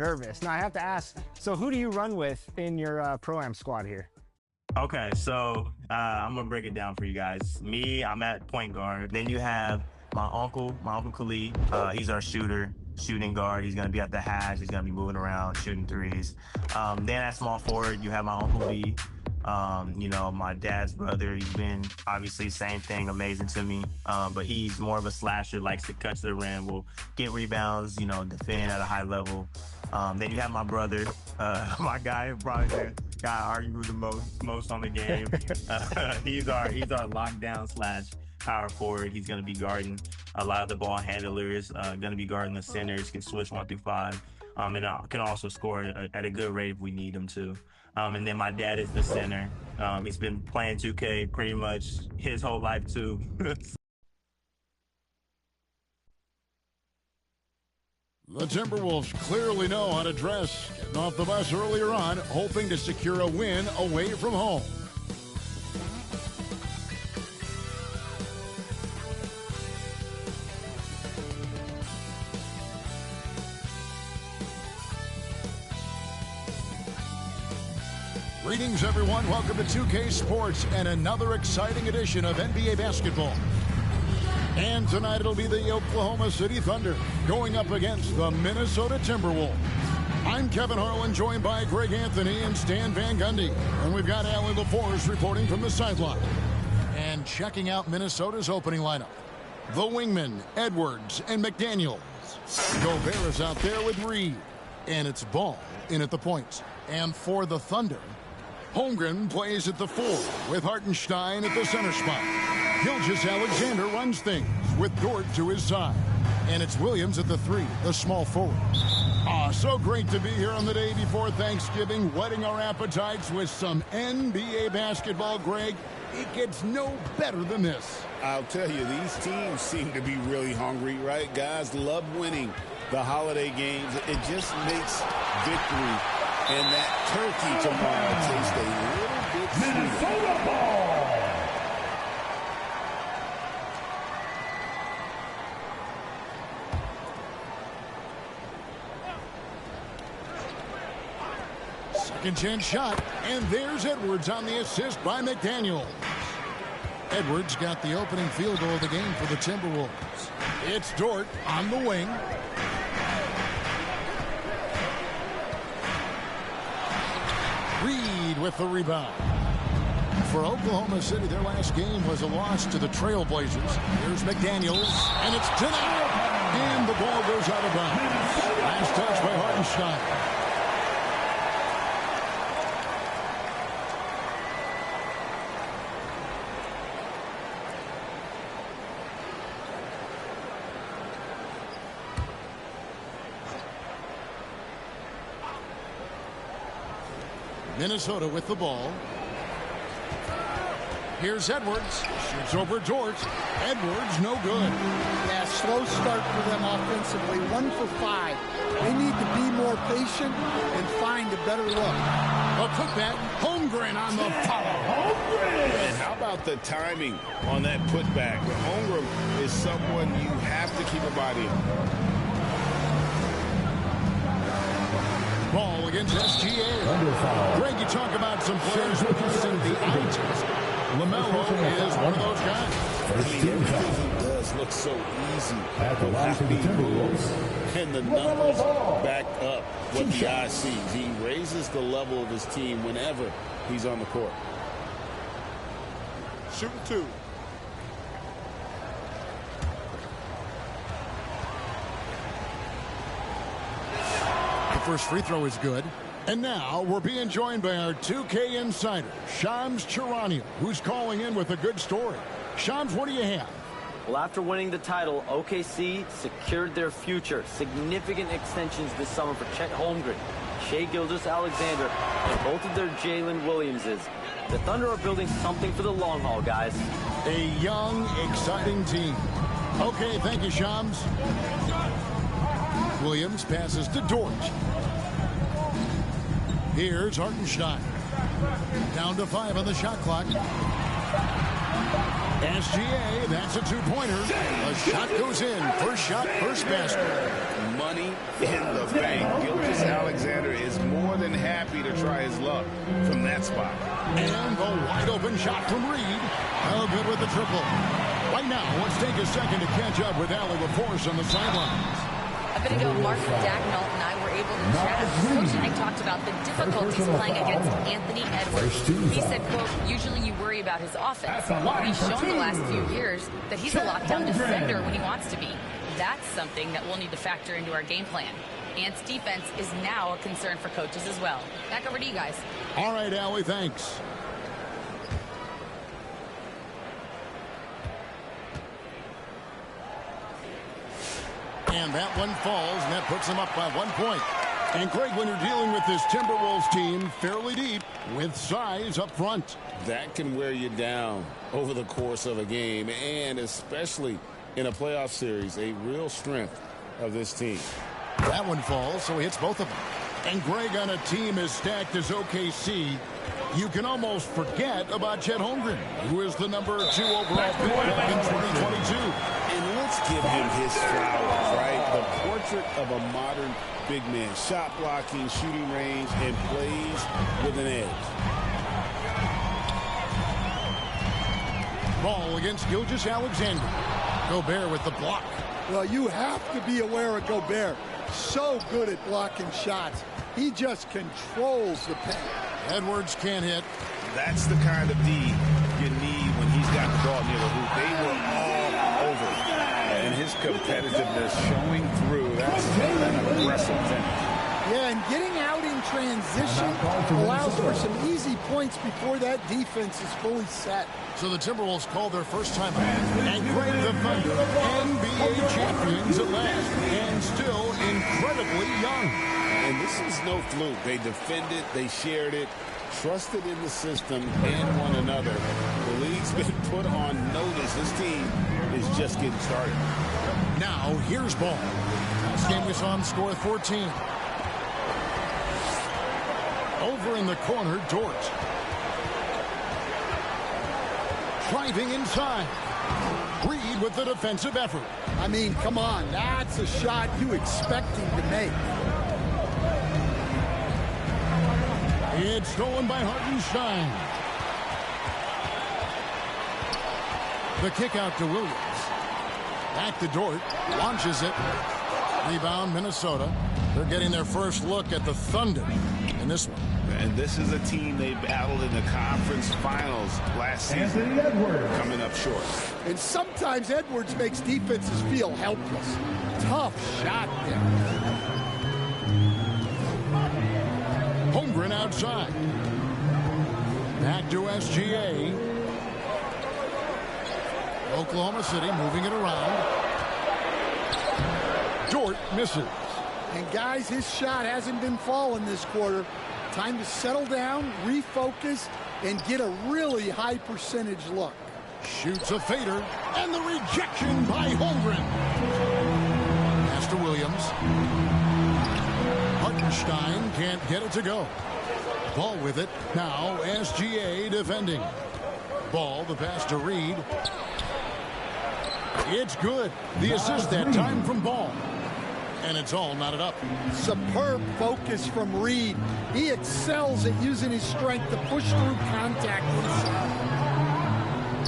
nervous. Now, I have to ask, so who do you run with in your Pro-Am squad here? Okay, so I'm gonna break it down for you guys. Me, I'm at point guard. Then you have my uncle Khalid. He's our shooting guard. He's gonna be at the hash. He's gonna be moving around, shooting threes. Then at small forward, you have my Uncle B. My dad's brother. He's been obviously same thing, amazing to me. But he's more of a slasher, likes to cut to the rim, will get rebounds, defend at a high level. Then you have my brother, my guy, probably the guy I argue the most on the game. He's our lockdown / power forward. He's gonna be guarding a lot of the ball handlers. Gonna be guarding the centers. Can switch 1 through 5. And can also score at a good rate if we need him to. And then my dad is the center. He's been playing 2K pretty much his whole life too. The Timberwolves clearly know how to dress. Getting off the bus earlier on, hoping to secure a win away from home. Greetings, everyone. Welcome to 2K Sports and another exciting edition of NBA basketball. And tonight it'll be the Oklahoma City Thunder going up against the Minnesota Timberwolves. I'm Kevin Harlan, joined by Greg Anthony and Stan Van Gundy. And we've got Alan LaForce reporting from the sideline. And checking out Minnesota's opening lineup. The wingmen, Edwards and McDaniels. Gobert is out there with Reed. And it's Ball in at the points. And for the Thunder, Holmgren plays at the 4 with Hartenstein at the center spot. Gilgeous-Alexander runs things with Dort to his side. And it's Williams at the 3, the small forward. So great to be here on the day before Thanksgiving, whetting our appetites with some NBA basketball, Greg. It gets no better than this. I'll tell you, these teams seem to be really hungry, right? Guys love winning the holiday games. It just makes victory and that turkey tomorrow taste a little bit sweeter. Minnesota ball. Second chance shot, and there's Edwards on the assist by McDaniels. Edwards got the opening field goal of the game for the Timberwolves. It's Dort on the wing. Reed with the rebound. For Oklahoma City, their last game was a loss to the Trailblazers. Here's McDaniels, and it's denied. And the ball goes out of bounds. Last touch by Hartenstein. Minnesota with the ball. Here's Edwards. Shoots over Dort. Edwards, no good. Yeah, slow start for them offensively. 1 for 5. They need to be more patient and find a better look. A putback. Holmgren on the follow. And how about the timing on that putback? Holmgren is someone you have to keep a body on. Ball against SGA. Greg, you talk about some players missing the eye test. LaMelo is one of those guys. Everything he does looks so easy. At the line for the Timberwolves. And the numbers back up what the eye sees. He raises the level of his team whenever he's on the court. Shooting 2. First free throw is good. And now we're being joined by our 2K insider, Shams Charania, who's calling in with a good story. Shams, what do you have? Well, after winning the title, OKC secured their future. Significant extensions this summer for Chet Holmgren, Shai Gilgeous-Alexander, and both of their Jalen Williamses. The Thunder are building something for the long haul, guys. A young, exciting team. Okay, thank you, Shams. Williams passes to Dort. Here's Hartenstein. Down to 5 on the shot clock. SGA, that's a 2-pointer. A shot goes in. First shot, first basket. money in the bank. Gilgeous Alexander is more than happy to try his luck from that spot. And the wide open shot from Reed. Oh, good with the triple. Right now, let's take a second to catch up with Allie LaForce on the sidelines. A bit ago, Mark Dagnall and I were able to chat. Coach and I talked about the difficulties playing against Anthony Edwards. He said, quote, usually you worry about his offense. But he's shown the last few years that he's a lockdown defender when he wants to be. That's something that we'll need to factor into our game plan. Ant's defense is now a concern for coaches as well. Back over to you guys. All right, Allie, thanks. And that one falls, and that puts them up by 1 point. And Greg, when you're dealing with this Timberwolves team fairly deep with size up front, that can wear you down over the course of a game, and especially in a playoff series, a real strength of this team. That one falls, so he hits both of them. And Greg, on a team as stacked as OKC, you can almost forget about Chet Holmgren, who is the number 2 overall pick in 2022. And let's give him his flowers, right? The portrait of a modern big man. Shot blocking, shooting range, and plays with an edge. Ball against Gilgeous Alexander. Gobert with the block. Well, you have to be aware of Gobert. So good at blocking shots. He just controls the paint. Edwards can't hit. That's the kind of D you need when he's got the ball near the hoop. They were all over. And his competitiveness showing through. That's an aggressive finish. Yeah, and getting out in transition allows for some easy points before that defense is fully set. So the Timberwolves call their first time out. And Greg, the Thunder, NBA champions at last. And still incredibly young. And this is no fluke. They defended, they shared it, trusted in the system and one another. The league's been put on notice. This team is just getting started. Now, here's Ball. Last game we saw him score 14. Over in the corner, Dort. Driving inside. Reed with the defensive effort. I mean, come on. That's a shot you expect him to make. It's stolen by Hartenstein. The kick out to Williams. Back to Dort. Launches it. Rebound, Minnesota. They're getting their first look at the Thunder in this one. And this is a team they battled in the conference finals last season. Coming up short. And sometimes Edwards makes defenses feel helpless. Tough shot there. Holmgren outside. Back to SGA. Oklahoma City moving it around. Dort misses. And guys, his shot hasn't been falling this quarter. Time to settle down, refocus, and get a really high percentage look. Shoots a fader, and the rejection by Holmgren. Pass to Williams. Hartenstein can't get it to go. Ball with it. Now SGA defending. Ball, the pass to Reed. It's good. The assist that time from Ball. And it's all knotted up. Superb focus from Reed. He excels at using his strength to push through contact.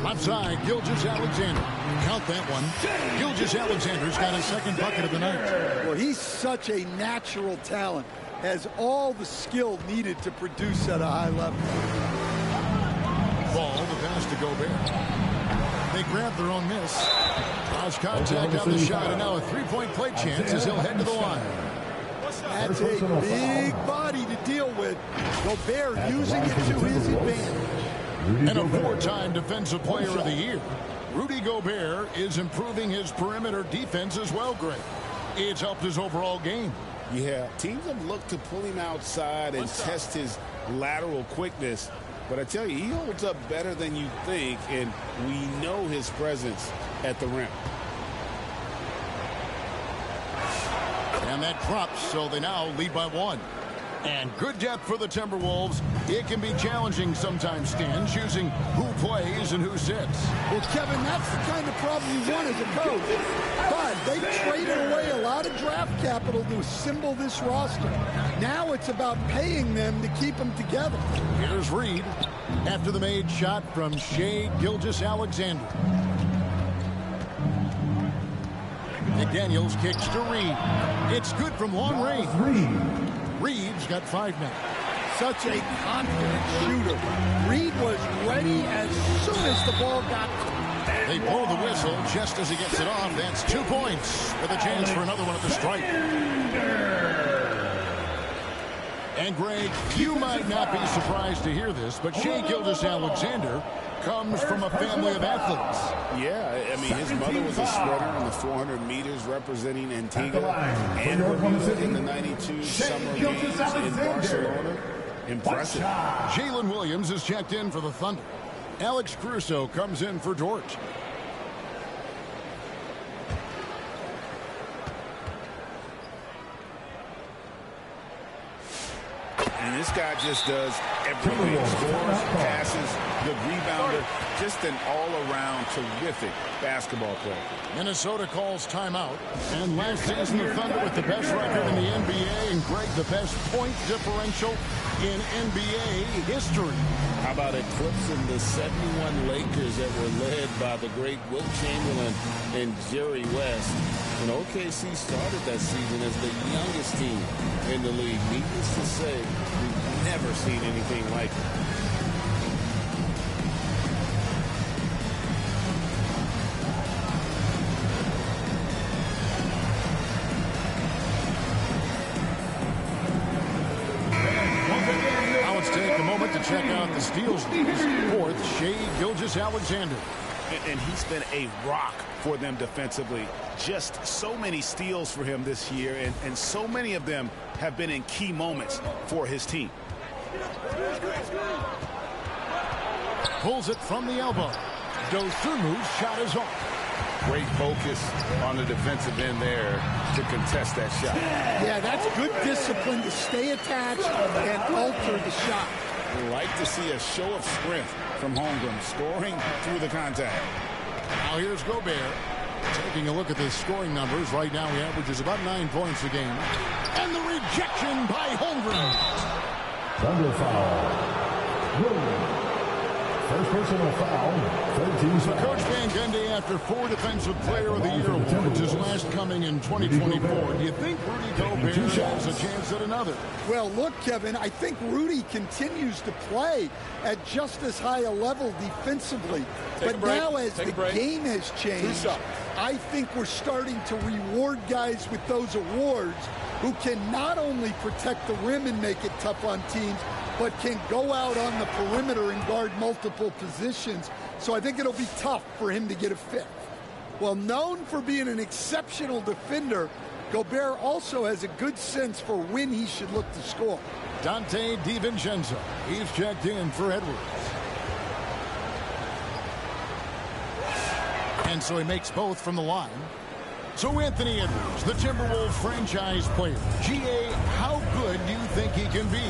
Left side, Gilgeous Alexander. Count that one. Gilgeous Alexander's got his second bucket of the night. Well, he's such a natural talent. Has all the skill needed to produce at a high level. Ball, the pass to Gobert. They grab their own miss. Lost contact on the shot, and now a three-point play chance as he'll head to the line. That's a big body to deal with. Gobert using it to his advantage. And a four-time Defensive Player of the Year. Rudy Gobert is improving his perimeter defense as well, Greg. It's helped his overall game. Yeah, teams have looked to pull him outside and test his lateral quickness. But I tell you, he holds up better than you think, and we know his presence at the rim. And that drops, so they now lead by one. And good depth for the Timberwolves. It can be challenging sometimes, Stan, choosing who plays and who sits. Well, Kevin, that's the kind of problem you want as a coach. But they traded away a lot of draft draft capital to assemble this roster. Now it's about paying them to keep them together. Here's Reed after the made shot from Shai Gilgeous-Alexander. McDaniels kicks to Reed. It's good from long range. Reed's got 5 now. Such a confident shooter. Reed was ready as soon as the ball got to him. They blow the whistle just as he gets it off. That's 2 points with a chance for another one at the stripe. And Greg, you might not be surprised to hear this, but Shai Gilgeous-Alexander comes from a family of athletes. Yeah, I mean, his mother was a sprinter in the 400 meters representing Antigua and Bermuda in the 92 Summer Games in Barcelona. Impressive. Jalen Williams is checked in for the Thunder. Alex Caruso comes in for George. And this guy just does everything. Scores, passes, good rebounder, just an all-around terrific basketball player. Minnesota calls timeout. And last season, the Thunder with the best record in the NBA, and Greg, the best point differential in NBA history. How about eclipsing the 71 Lakers that were led by the great Wilt Chamberlain and Jerry West? And OKC started that season as the youngest team in the league. Needless to say, we've never seen anything like it. Now let's take a moment to check out the steals leaders. Fourth, Shai Gilgeous-Alexander. And he's been a rock for them defensively. Just so many steals for him this year, and so many of them have been in key moments for his team. Pulls it from the elbow. Dosunmu's shot is off. Great focus on the defensive end there to contest that shot. Yeah, that's good discipline to stay attached and alter the shot. We like to see a show of strength from Holmgren, scoring through the contact. Now here's Gobert. Taking a look at the scoring numbers. Right now he averages about 9 points a game. And the rejection by Holmgren. Thunder foul. First personal foul. 13 So Coach Van Gundy, after 4 Defensive Player of the Year awards, his last coming in 2024. Do you think Rudy Gobert has a chance at another? Well, look, Kevin, I think Rudy continues to play at just as high a level defensively. But now as the game has changed, I think we're starting to reward guys with those awards who can not only protect the rim and make it tough on teams, but can go out on the perimeter and guard multiple positions. So I think it'll be tough for him to get a fifth. Well, known for being an exceptional defender, Gobert also has a good sense for when he should look to score. Dante DiVincenzo. He's checked in for Edwards. And so he makes both from the line. So Anthony Edwards, the Timberwolves franchise player. GA, how good do you think he can be?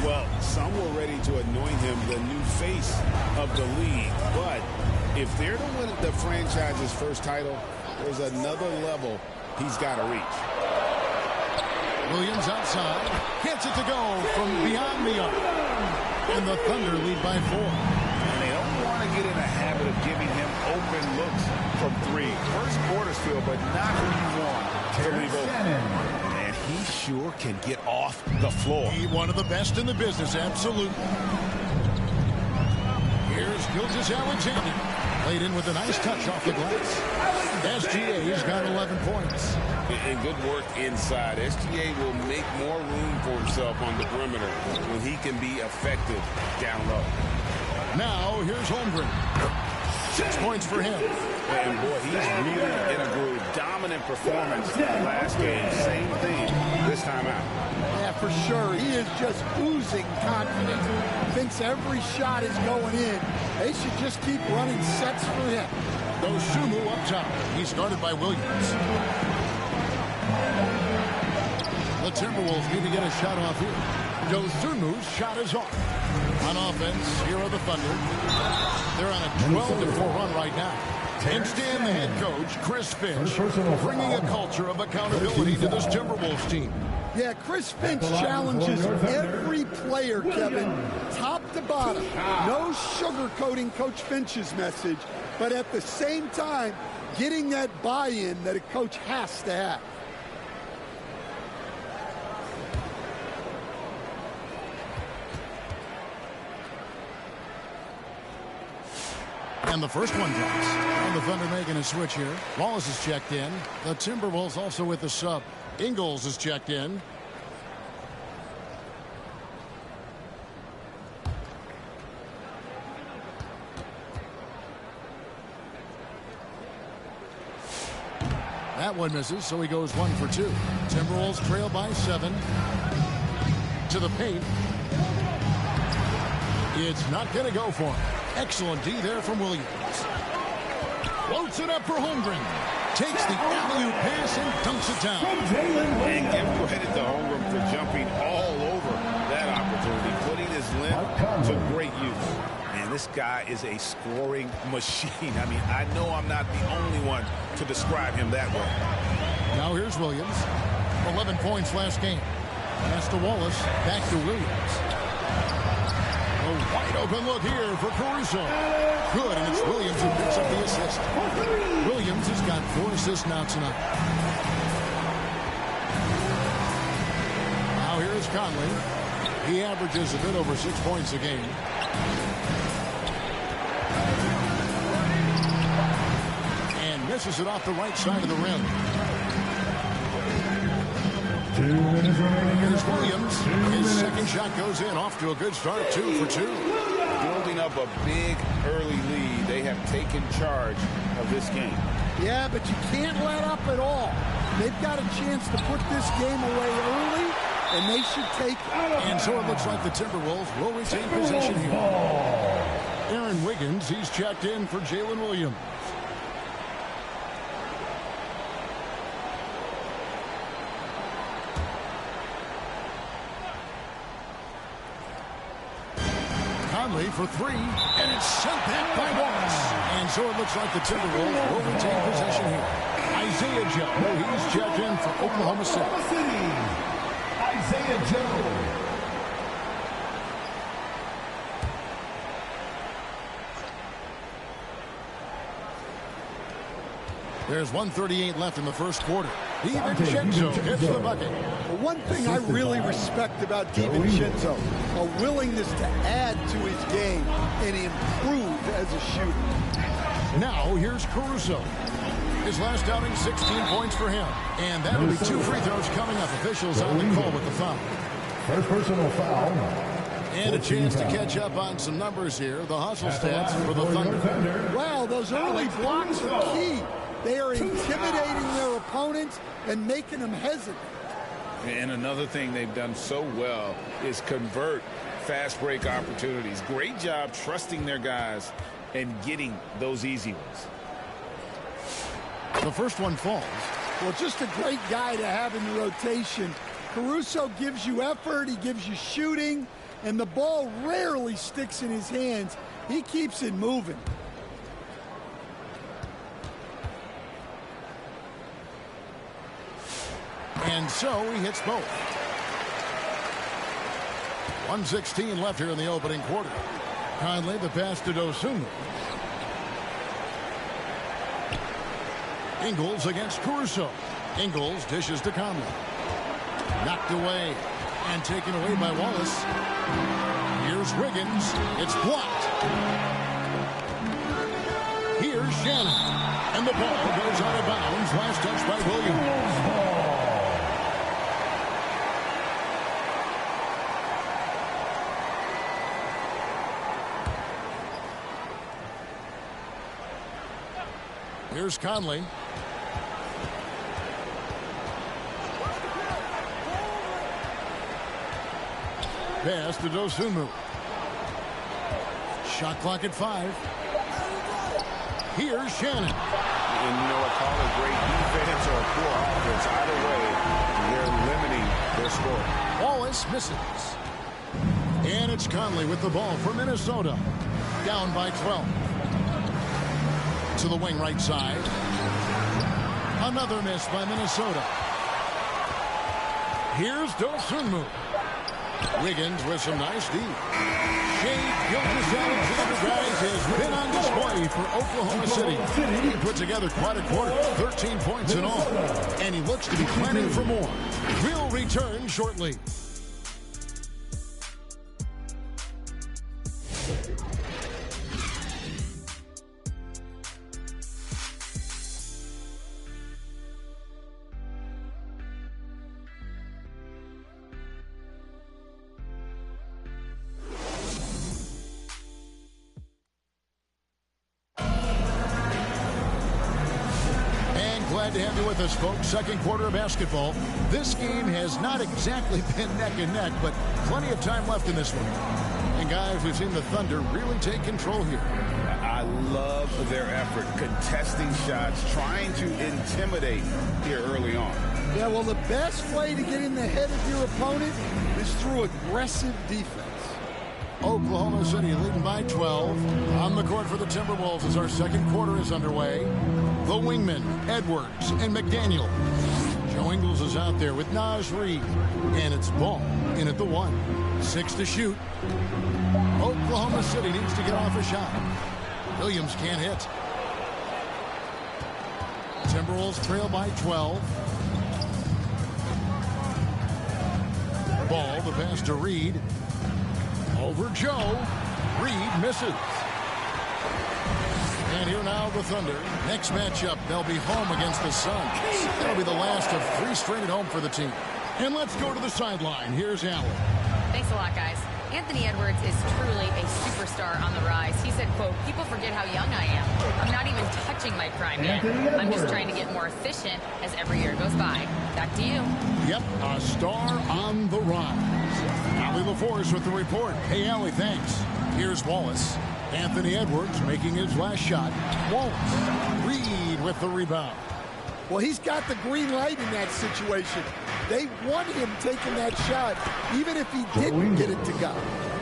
Well, some were ready to anoint him the new face of the league. But if they're to win the franchise's first title, there's another level he's got to reach. Williams outside. Gets it to go from beyond the arc. And the Thunder lead by 4. And they don't want to get in a habit of giving him open looks from 3. First quarter's feel, but not who you want to leave open. And he sure can get off the floor. He's one of the best in the business, absolutely. Here's Gilgeous-Alexander. Played in with a nice touch off the glass. SGA's got 11 points. And good work inside. SGA will make more room for himself on the perimeter when he can be effective down low. Now, here's Holmgren. 6 points for him. And boy, he's really in a groove. Dominant performance last game. Same thing this time out. Yeah, for sure. He is just oozing confidence. Thinks every shot is going in. They should just keep running sets for him. Dosunmu up top. He's guarded by Williams. The Timberwolves need to get a shot off here. Dosunmu's shot is off. On offense, here are the Thunder. They're on a 12-4 run right now. And stand the head coach, Chris Finch, bringing a culture of accountability to this Timberwolves team. Yeah, Chris Finch challenges every player, Kevin, top to bottom. No sugarcoating Coach Finch's message, but at the same time, getting that buy-in that a coach has to have. And the first one drops. And the Thunder making a switch here. Wallace is checked in. The Timberwolves also with the sub. Ingles is checked in. That one misses, so he goes 1 for 2. Timberwolves trail by 7. To the paint. It's not going to go for him. Excellent D there from Williams. Floats it up for Holmgren. Takes the alley-oop pass and dunks it down. And give credit to Holmgren for jumping all over that opportunity, putting his length to great use. Man, this guy is a scoring machine. I mean, I know I'm not the only one to describe him that way. Now here's Williams. 11 points last game. Pass to Wallace. Back to Williams. A wide open look here for Caruso. Good, and it's Williams who picks up the assist. Williams has got 4 assists now tonight. Now here's Conley. He averages a bit over 6 points a game. And misses it off the right side of the rim. 2 minutes remaining. Here's Williams. His second shot goes in. Off to a good start. 2 for 2. Building up a big early lead. They have taken charge of this game. Yeah, but you can't let up at all. They've got a chance to put this game away early, and they should take it. And so it looks like the Timberwolves will retain possession here. Aaron Wiggins, he's checked in for Jalen Williams. Conley for 3, and it's sent back by Wallace. And so it looks like the Timberwolves will retain possession here. Isaiah Joe, he's checked in for Oklahoma City. Isaiah Joe. There's 1:38 left in the first quarter. DiVincenzo gets the bucket. The one thing I really respect about DiVincenzo, a willingness to add to his game and improve as a shooter. Now here's Caruso. His last outing, 16 points for him. And that'll be 2 free throws coming up. Officials on the call with the foul. First personal foul. And a chance to catch up on some numbers here. The hustle stats for the Thunder. Wow, those early blocks are key. They are intimidating their opponents and making them hesitant. And another thing they've done so well is convert fast break opportunities. Great job trusting their guys and getting those easy ones. The first one falls. Well, just a great guy to have in the rotation. Caruso gives you effort, he gives you shooting, and the ball rarely sticks in his hands. He keeps it moving. And so he hits both. 1:16 left here in the opening quarter. Conley, the pass to Dosunmu. Ingles against Caruso. Ingles dishes to Conley. Knocked away and taken away by Wallace. Here's Wiggins. It's blocked. Here's Shannon. And the ball goes out of bounds. Last touch by Williams. Here's Conley. Pass to Dosunmu. Shot clock at 5. Here's Shannon. And you know what, call it great defense or poor offense. Either way, they're limiting their score. Wallace misses. And it's Conley with the ball for Minnesota. Down by 12. to the wing right side. Another miss by Minnesota. Here's Dosunmu. Wiggins with some nice D. Shea Gilgeous-Alexander, guys, has been on display for Oklahoma City. He put together quite a quarter, 13 points in all. And he looks to be planning for more. We'll return shortly. Glad to have you with us, folks. Second quarter of basketball. This game has not exactly been neck and neck, but plenty of time left in this one. And guys, we've seen the Thunder really take control here. I love their effort, contesting shots, trying to intimidate here early on. Yeah, well, the best way to get in the head of your opponent is through aggressive defense. Oklahoma City leading by 12. On the court for the Timberwolves as our second quarter is underway. The wingmen, Edwards and McDaniel. Joe Ingles is out there with Naz Reid. And it's Ball in at the 1. 6 to shoot. Oklahoma City needs to get off a shot. Williams can't hit. Timberwolves trail by 12. Ball, the pass to Reid. Over Joe. Reid misses. And here now the Thunder. Next matchup, they'll be home against the Suns. That'll be the last of 3 straight at home for the team. And let's go to the sideline. Here's Allen. Thanks a lot, guys. Anthony Edwards is truly a superstar on the rise. He said, quote, "People forget how young I am. I'm not even touching my prime yet. I'm just trying to get more efficient as every year goes by." Back to you. Yep, a star on the rise. Allie LaForce with the report. Hey, Allie, thanks. Here's Wallace. Anthony Edwards making his last shot. Wallace. Reid with the rebound. Well, he's got the green light in that situation. They want him taking that shot, even if he didn't get it to go.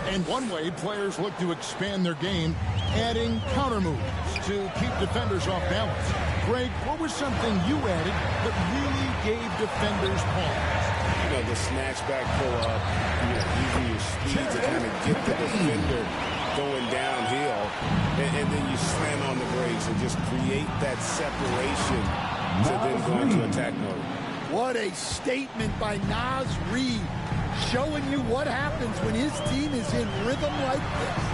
And one way players look to expand their game, adding counter moves to keep defenders off balance. Greg, what was something you added that really gave defenders pause? You know, the snatch back pull up, using your speed to kind of get the defender going downhill, and then you slam on the brakes and just create that separation to then go into attack mode. What a statement by Naz Reid, showing you what happens when his team is in rhythm like this.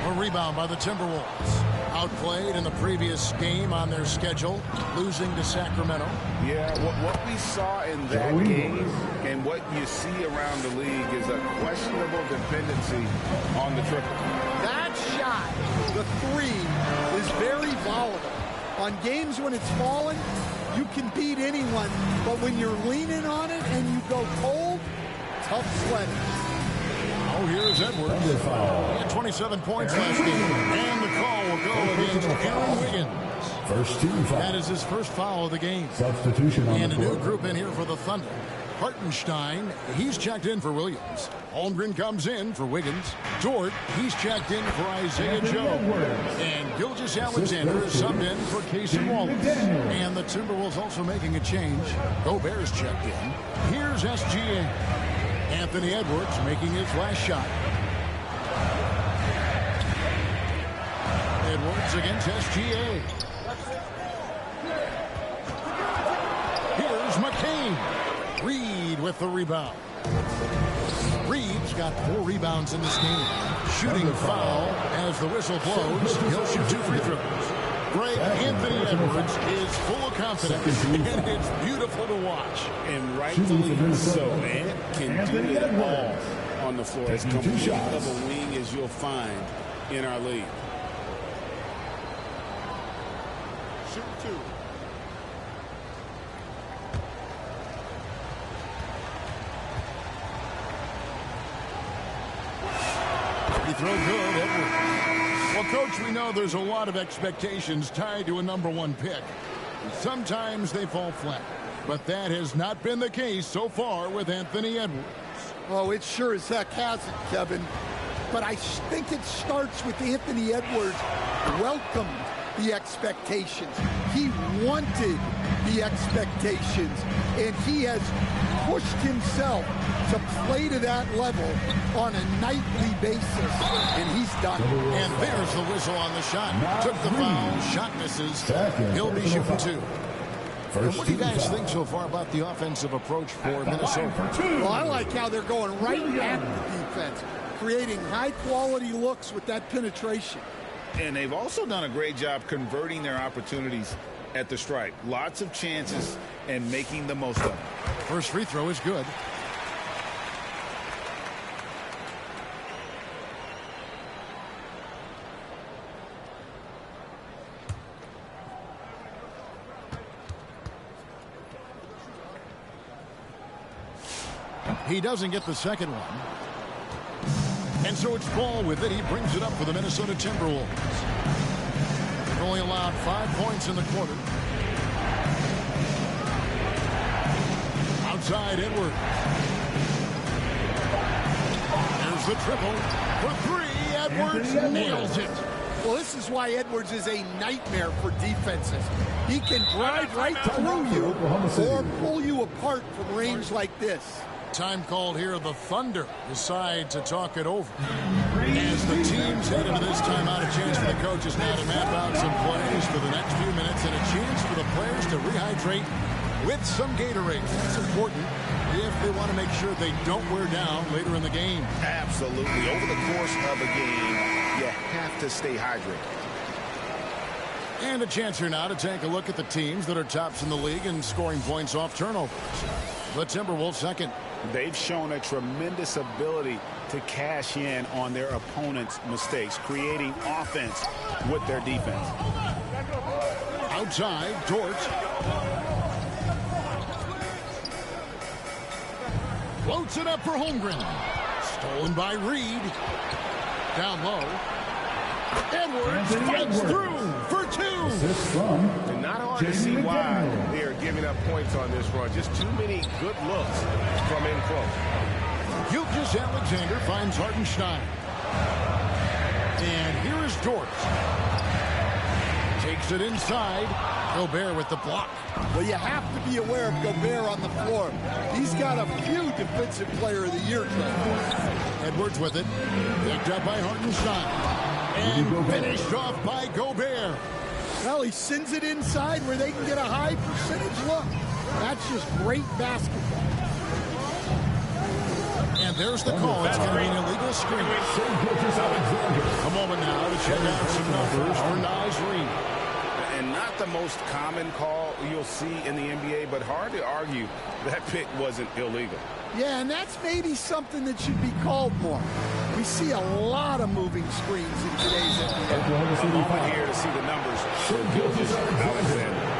A rebound by the Timberwolves. Outplayed in the previous game on their schedule, losing to Sacramento. Yeah, what we saw in that game and what you see around the league is a questionable dependency on the triple. That shot, the 3, is very volatile. On games when it's falling, you can beat anyone, but when you're leaning on it and you go cold, tough sledding. Oh, here's Edwards. He had 27 points last game. And the call will go against Aaron Wiggins. First team foul. That is his first foul of the game. Substitution on and the a new court. group in here for the Thunder. Hartenstein, he's checked in for Williams. Holmgren comes in for Wiggins. Dort, he's checked in for Isaiah Joe. And Gilgeous-Alexander is subbed in for Casey Wallace. And the Timberwolves also making a change. Gobert's checked in. Here's SGA. Anthony Edwards making his last shot. Edwards against SGA. Here's McCain. Reid with the rebound. Reid's got 4 rebounds in this game. Shooting foul as the whistle blows. He'll shoot 2 free throws. Greg, Anthony Edwards is full of confidence, and it's beautiful to watch. And rightfully so. Ant can do it all on the floor. As complete of a wing as you'll find in our league. Shoot 2. He throw good, Edwards. Well, Coach, we know there's a lot of expectations tied to a #1 pick. Sometimes they fall flat, but that has not been the case so far with Anthony Edwards. Oh, it sure as heck hasn't, Kevin. but I think it starts with Anthony Edwards welcomed the expectations. He wanted the expectations, and he has pushed himself to play to that level on a nightly basis, and he's done. And there's the whistle on the shot. Took the foul, shot misses. He'll be shooting 2. And what do you guys think so far about the offensive approach for Minnesota? Well, I like how they're going right at the defense, creating high-quality looks with that penetration. And they've also done a great job converting their opportunities at the stripe. Lots of chances and making the most of them. First free throw is good. He doesn't get the second one. And so it's Ball with it. He brings it up for the Minnesota Timberwolves. They've only allowed 5 points in the quarter. Outside Edwards. There's the triple for 3. Edwards nails it. Well, this is why Edwards is a nightmare for defenses. He can drive right through you or pull you apart from range like this. Time called here. The Thunder decide to talk it over. As the teams head into this timeout, a chance for the coaches now to map out some plays for the next few minutes and a chance for the players to rehydrate with some Gatorade. That's important if they want to make sure they don't wear down later in the game. Absolutely. Over the course of a game, you have to stay hydrated. And a chance here now to take a look at the teams that are tops in the league in scoring points off turnovers. The Timberwolves second. They've shown a tremendous ability to cash in on their opponent's mistakes, creating offense with their defense. Outside, Dort. Floats it up for Holmgren. Stolen by Reed. Down low. Edwards fights through for 2. And not hard to see why they are giving up points on this run. Just too many good looks from in close. Gilgeous Alexander finds Hartenstein. And here is Dort. Takes it inside. Gobert with the block. Well, you have to be aware of Gobert on the floor. He's got a few Defensive Player of the Year trophies. Edwards with it. Picked up by Hartenstein. And finished off by Gobert. Well, he sends it inside where they can get a high percentage look. That's just great basketball. And there's the call. It's going to be an illegal screen. A moment now to check out some numbers for Naz Reid. And not the most common call you'll see in the NBA, but hard to argue that pick wasn't illegal. Yeah, and that's maybe something that should be called more. We see a lot of moving screens in today's NBA. A moment here to see the numbers for Gilgeous Alexander.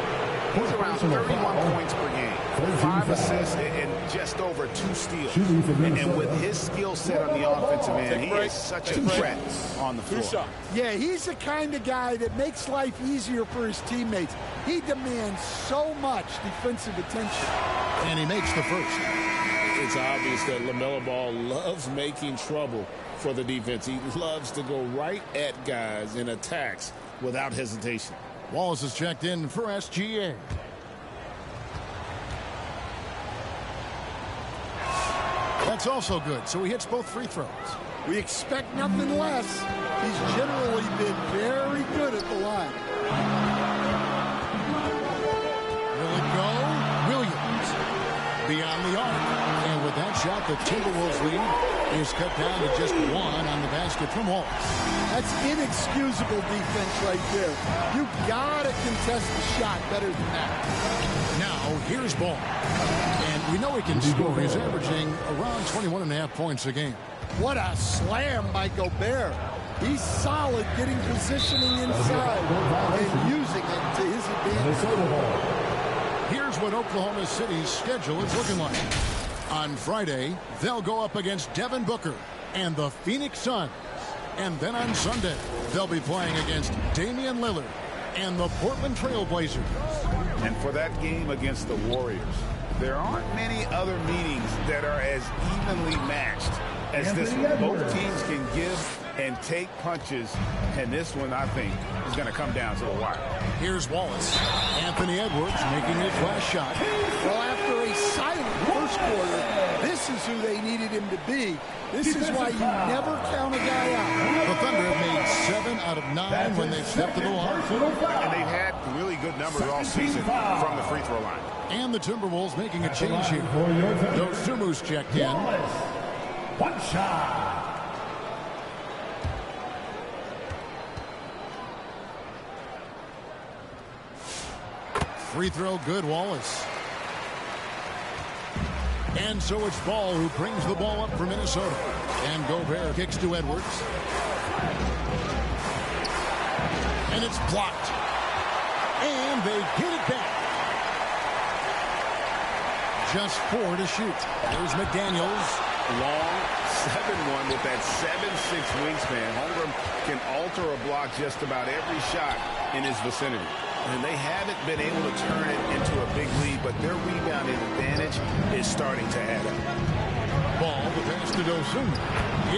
He's around 31 points per game, 5 assists, and just over 2 steals. And with his skill set on the offensive end, he is such a threat on the floor. Yeah, he's the kind of guy that makes life easier for his teammates. He demands so much defensive attention. And he makes the first. It's obvious that LaMelo Ball loves making trouble for the defense. He loves to go right at guys in attacks without hesitation. Wallace is checked in for SGA. That's also good, so he hits both free throws. We expect nothing less. He's generally been very good at the line. Will it go? Williams beyond the arc. And with that shot, the Timberwolves lead is cut down to just 1 on the basket from Wallace. That's inexcusable defense right there. You gotta contest the shot better than that. Now, here's Ball. And we know he can score. He's averaging around 21.5 points a game. What a slam by Gobert. He's solid getting positioning inside and using it to his advantage. Here's what Oklahoma City's schedule is looking like. On Friday, they'll go up against Devin Booker and the Phoenix Suns. And then on Sunday, they'll be playing against Damian Lillard and the Portland Trail Blazers. And for that game against the Warriors, there aren't many other meetings that are as evenly matched as this one. Both teams can give and take punches, and this one, I think, is going to come down to the wire. Here's Wallace. Anthony Edwards making his last shot. Well, after a silent first quarter, this is who they needed him to be. This is why you never count a guy out. The Thunder have made 7 out of 9 when they've stepped to the line. And they've had really good numbers all season from the free throw line. And the Timberwolves making a change here. Dosumu's checked in. One shot. Free throw good, Wallace. And so it's Ball who brings the ball up for Minnesota. And Gobert kicks to Edwards. And it's blocked. And they get it back. Just 4 to shoot. There's McDaniels. Long 7-1 with that 7'6" wingspan. Holmgren can alter a block just about every shot in his vicinity. And they haven't been able to turn it into a big lead, but their rebounding advantage is starting to add up. Ball, the pass to Dosunmu.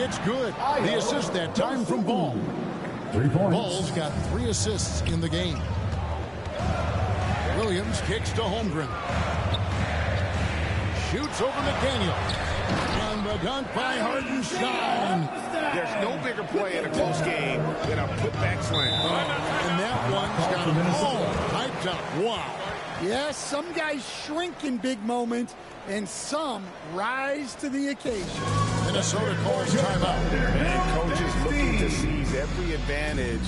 It's good. The assist that time from Ball. 3 points. Ball's got 3 assists in the game. Williams kicks to Holmgren. Shoots over McDaniel. And the dunk by Hartenstein. There's no bigger play in a close game than a putback slam. And that one's got them all hyped up. Wow. Yes, some guys shrink in big moments, and some rise to the occasion. Minnesota calls timeout. And coaches looking to seize every advantage,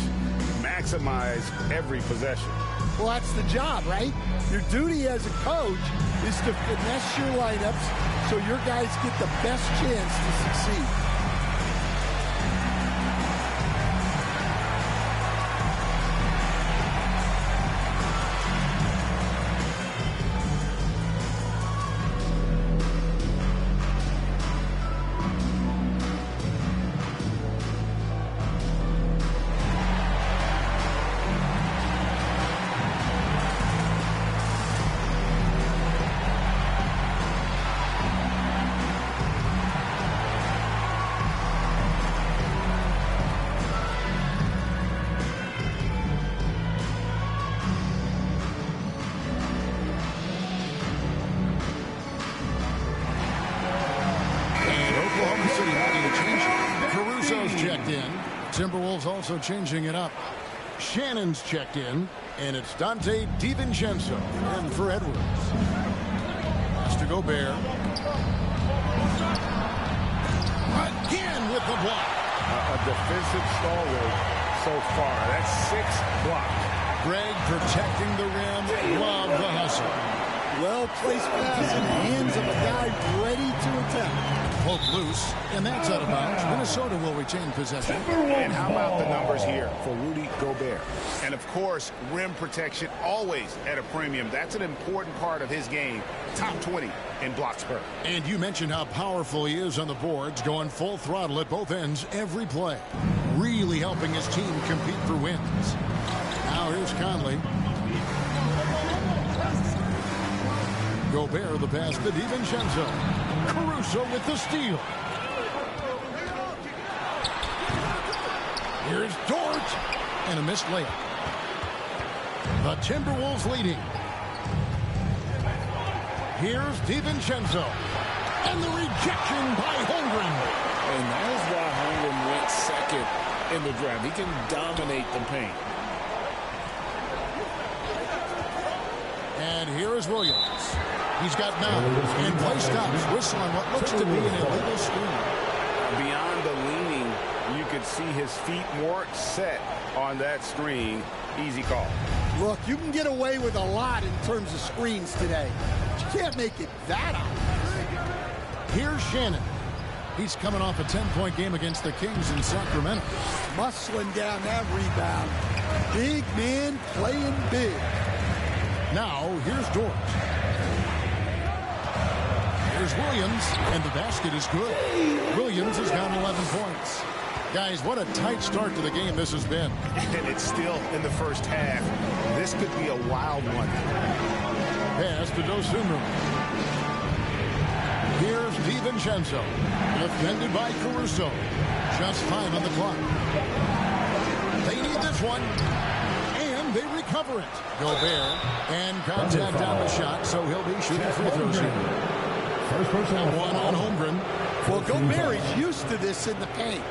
maximize every possession. Well, that's the job, right? Your duty as a coach is to finesse your lineups so your guys get the best chance to succeed. Timberwolves also changing it up. Shannon's checked in, and it's Dante DiVincenzo in for Edwards. Has to Gobert. Again with the block. A defensive stalwart so far. That's 6 blocks. Greg protecting the rim. Love the hustle. Well-placed pass in the hands of a guy ready to attack. Poke loose, and that's out of bounds. Minnesota will retain possession. And how about the numbers here for Rudy Gobert? And, of course, rim protection always at a premium. That's an important part of his game. Top 20 in blocks per. And you mentioned how powerful he is on the boards, going full throttle at both ends every play. Really helping his team compete for wins. Now here's Conley. Gobert the pass to DiVincenzo. Caruso with the steal. Here's Dort. And a missed layup. The Timberwolves leading. Here's DiVincenzo. And the rejection by Holmgren. And that is why Holmgren went second in the draft. He can dominate the paint. And here is Williams. He's got 9 and play stops. Whistle on what looks to be an illegal screen. Beyond the leaning, you could see his feet more set on that screen. Easy call. Look, you can get away with a lot in terms of screens today. But you can't make it that obvious. Here's Shannon. He's coming off a 10-point game against the Kings in Sacramento. Muscling down that rebound. Big man playing big. Now, here's Dort. Here's Williams, and the basket is good. Williams has got 11 points. Guys, what a tight start to the game this has been. And it's still in the first half. This could be a wild one. Pass to Dosunmu. Here's DiVincenzo. Defended by Caruso. Just 5 on the clock. They need this one. And they recover it. Gobert. And contact on the shot, so he'll be shooting free throws here. And one on Holmgren. Well, Gobert is used to this in the paint.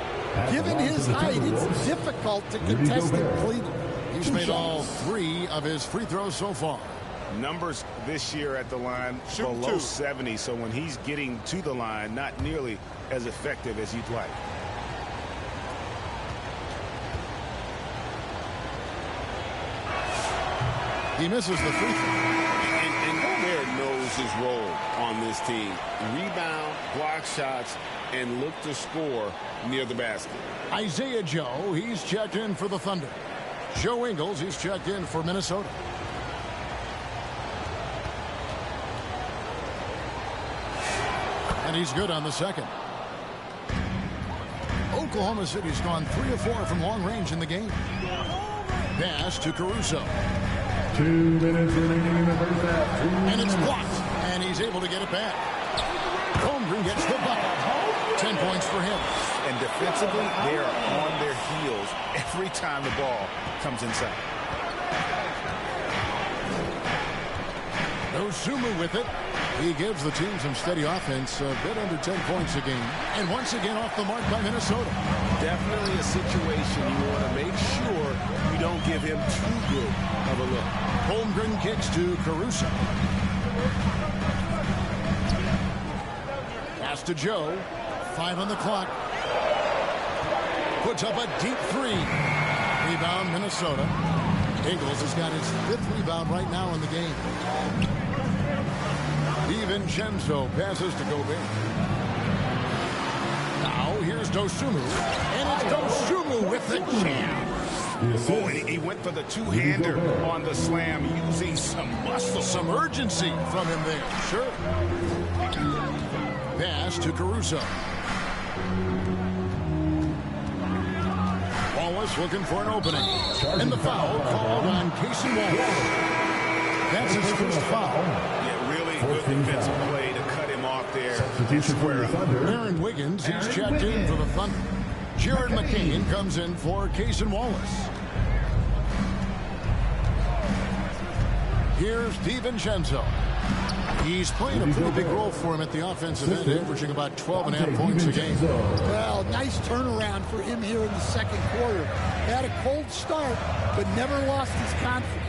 Given his height, it's difficult to contest him cleanly. He's made all 3 of his free throws so far. Numbers this year at the line below 70, so when he's getting to the line, not nearly as effective as you'd like. He misses the free throw. And Gobert knows his role on this team. Rebound, block shots, and look to score near the basket. Isaiah Joe, he's checked in for the Thunder. Joe Ingles, he's checked in for Minnesota. And he's good on the second. Oklahoma City's gone 3 of 4 from long range in the game. Pass to Caruso. 2 minutes remaining in the first half. And it's blocked. And he's able to get it back. Holmgren gets the bucket. 10 points for him. And defensively, they are on their heels every time the ball comes inside. Dosunmu with it. He gives the team some steady offense, a bit under 10 points a game. And once again off the mark by Minnesota. Definitely a situation you want to make sure you don't give him too good of a look. Holmgren kicks to Caruso. Pass to Joe. 5 on the clock. Puts up a deep 3. Rebound, Minnesota. Ingles has got his 5th rebound right now in the game. DiVincenzo passes to Gobert. Now here's Dosunmu. And it's Dosunmu with the jam. Oh, and he went for the two-hander on the slam, using some muscle. Some urgency from him there. Sure. Pass to Caruso. Wallace looking for an opening. And the foul called on Casey Wallace. That's his first foul. Yeah, really good defensive play to cut him off there and square up. Aaron Wiggins, he's checked in for the Thunder. Jared McCain comes in for Casey Wallace. Here's DiVincenzo. He's playing a pretty big role for him at the offensive end, averaging about 12.5 points a game. Well, nice turnaround for him here in the second quarter. Had a cold start, but never lost his confidence.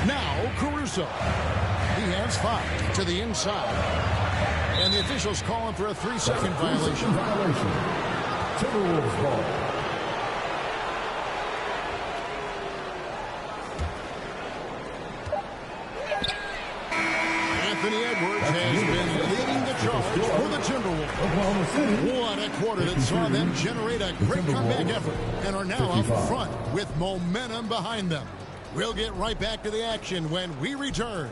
Now, Caruso. He has 5 to the inside. And the officials calling for a 3-second violation. Timberwolves ball. Anthony Edwards has been leading the charge for the Timberwolves. What a quarter that saw them generate a great comeback effort and are now out front with momentum behind them. We'll get right back to the action when we return.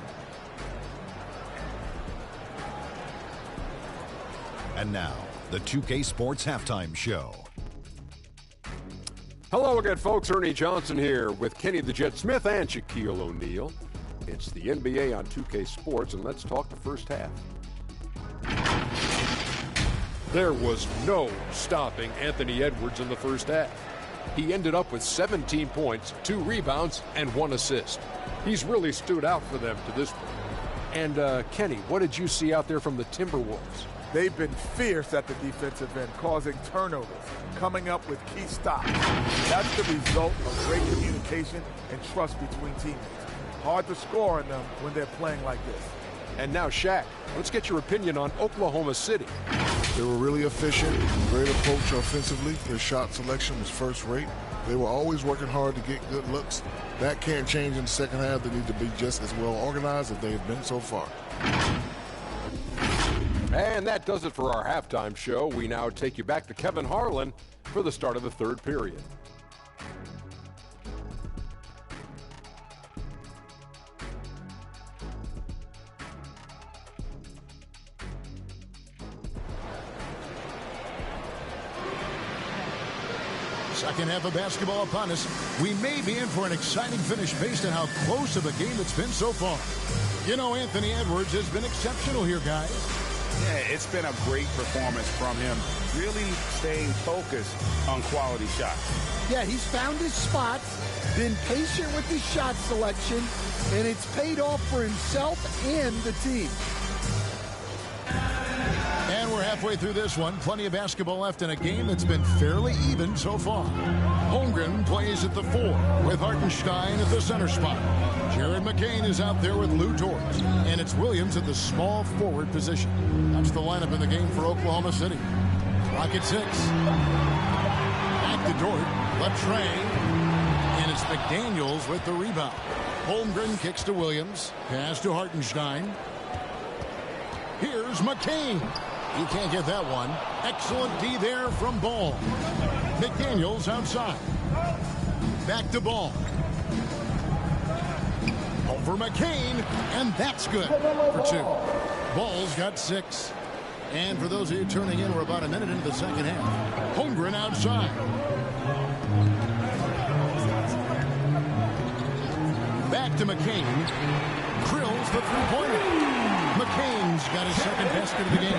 And now, the 2K Sports Halftime Show. Hello again, folks. Ernie Johnson here with Kenny the Jet Smith and Shaquille O'Neal. It's the NBA on 2K Sports, and let's talk the first half. There was no stopping Anthony Edwards in the first half. He ended up with 17 points, 2 rebounds, and 1 assist. He's really stood out for them to this point. And, Kenny, what did you see out there from the Timberwolves? They've been fierce at the defensive end, causing turnovers, coming up with key stops. That's the result of great communication and trust between teammates. Hard to score on them when they're playing like this. And now, Shaq, let's get your opinion on Oklahoma City. They were really efficient, great approach offensively. Their shot selection was first rate. They were always working hard to get good looks. That can't change in the second half. They need to be just as well organized as they've been so far. And that does it for our halftime show. We now take you back to Kevin Harlan for the start of the third period. Second half of basketball upon us. We may be in for an exciting finish based on how close of a game it's been so far. You know, Anthony Edwards has been exceptional here, guys. Yeah, it's been a great performance from him. Really staying focused on quality shots. Yeah, he's found his spots, been patient with his shot selection, and it's paid off for himself and the team. And we're halfway through this one. Plenty of basketball left in a game that's been fairly even so far. Holmgren plays at the 4 with Hartenstein at the center spot. Jared McCain is out there with Lou Dort. And it's Williams at the small forward position. That's the lineup in the game for Oklahoma City. Rocket 6. Back to Dort. Latrey. And it's McDaniels with the rebound. Holmgren kicks to Williams. Pass to Hartenstein. Here's McCain. He can't get that one. Excellent D there from Ball. McDaniels outside. Back to Ball. Over McCain, and that's good for 2. Ball's got 6. And for those of you turning in, we're about a minute into the second half. Holmgren outside. Back to McCain. Drills the three-pointer. McCain's got his second basket of the game.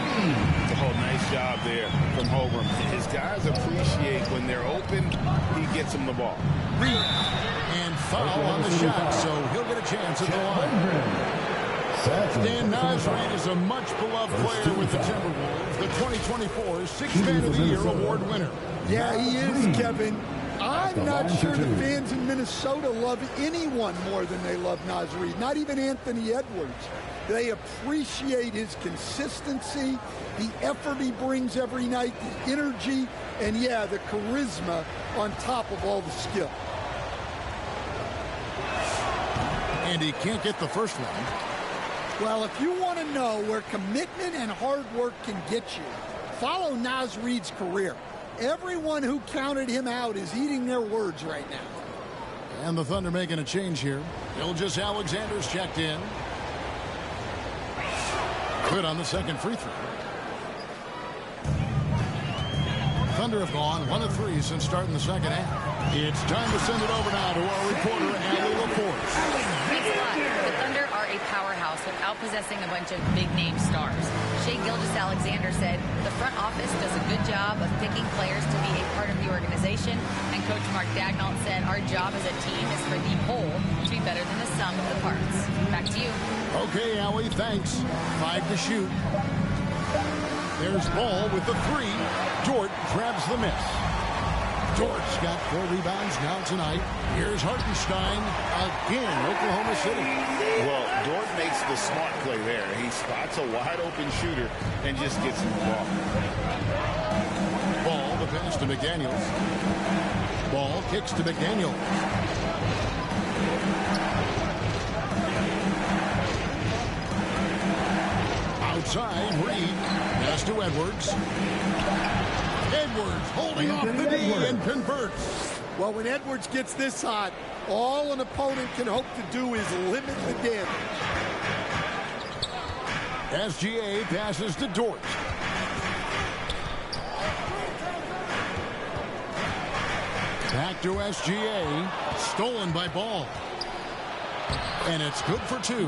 Oh, nice job there from Holmgren. His guys appreciate when they're open, he gets them the ball. And foul on the shot, so he'll get a chance at the line. Dan Nasri is a much-beloved player with the Timberwolves, the 2024 Sixth Man of the Year award winner. Yeah, he is, Kevin. I'm not sure the fans in Minnesota love anyone more than they love Naz Reid, not even Anthony Edwards. They appreciate his consistency, the effort he brings every night, the energy, and, yeah, the charisma on top of all the skill. And he can't get the first one. Well, if you want to know where commitment and hard work can get you, follow Naz Reid's career. Everyone who counted him out is eating their words right now. And the Thunder making a change here. Gilgeous Alexander's checked in. Good on the second free throw. Thunder have gone 1 of 3 since starting the second half. It's time to send it over now to our reporter, Allie LaForce. Thanks a lot. The Thunder are a powerhouse without possessing a bunch of big-name stars. Shai Gilgeous-Alexander said the front office does a good job of picking players to be a part of the organization, and Coach Mark Daigneault said our job as a team is for the whole to be better than the sum of the parts. Back to you. Okay, Allie, thanks. 5 to shoot. There's Ball with the 3. Dort grabs the miss. Dort's got 4 rebounds now tonight. Here's Hartenstein again, Oklahoma City. Well, Dort makes the smart play there. He spots a wide-open shooter and just gets him the ball. Ball, the pass to McDaniels. Ball kicks to McDaniels. Outside, Reid. Pass to Edwards. Edwards holding off the D and converts. Well, when Edwards gets this hot, all an opponent can hope to do is limit the damage. SGA passes to Dort. Back to SGA. Stolen by Ball. And it's good for 2.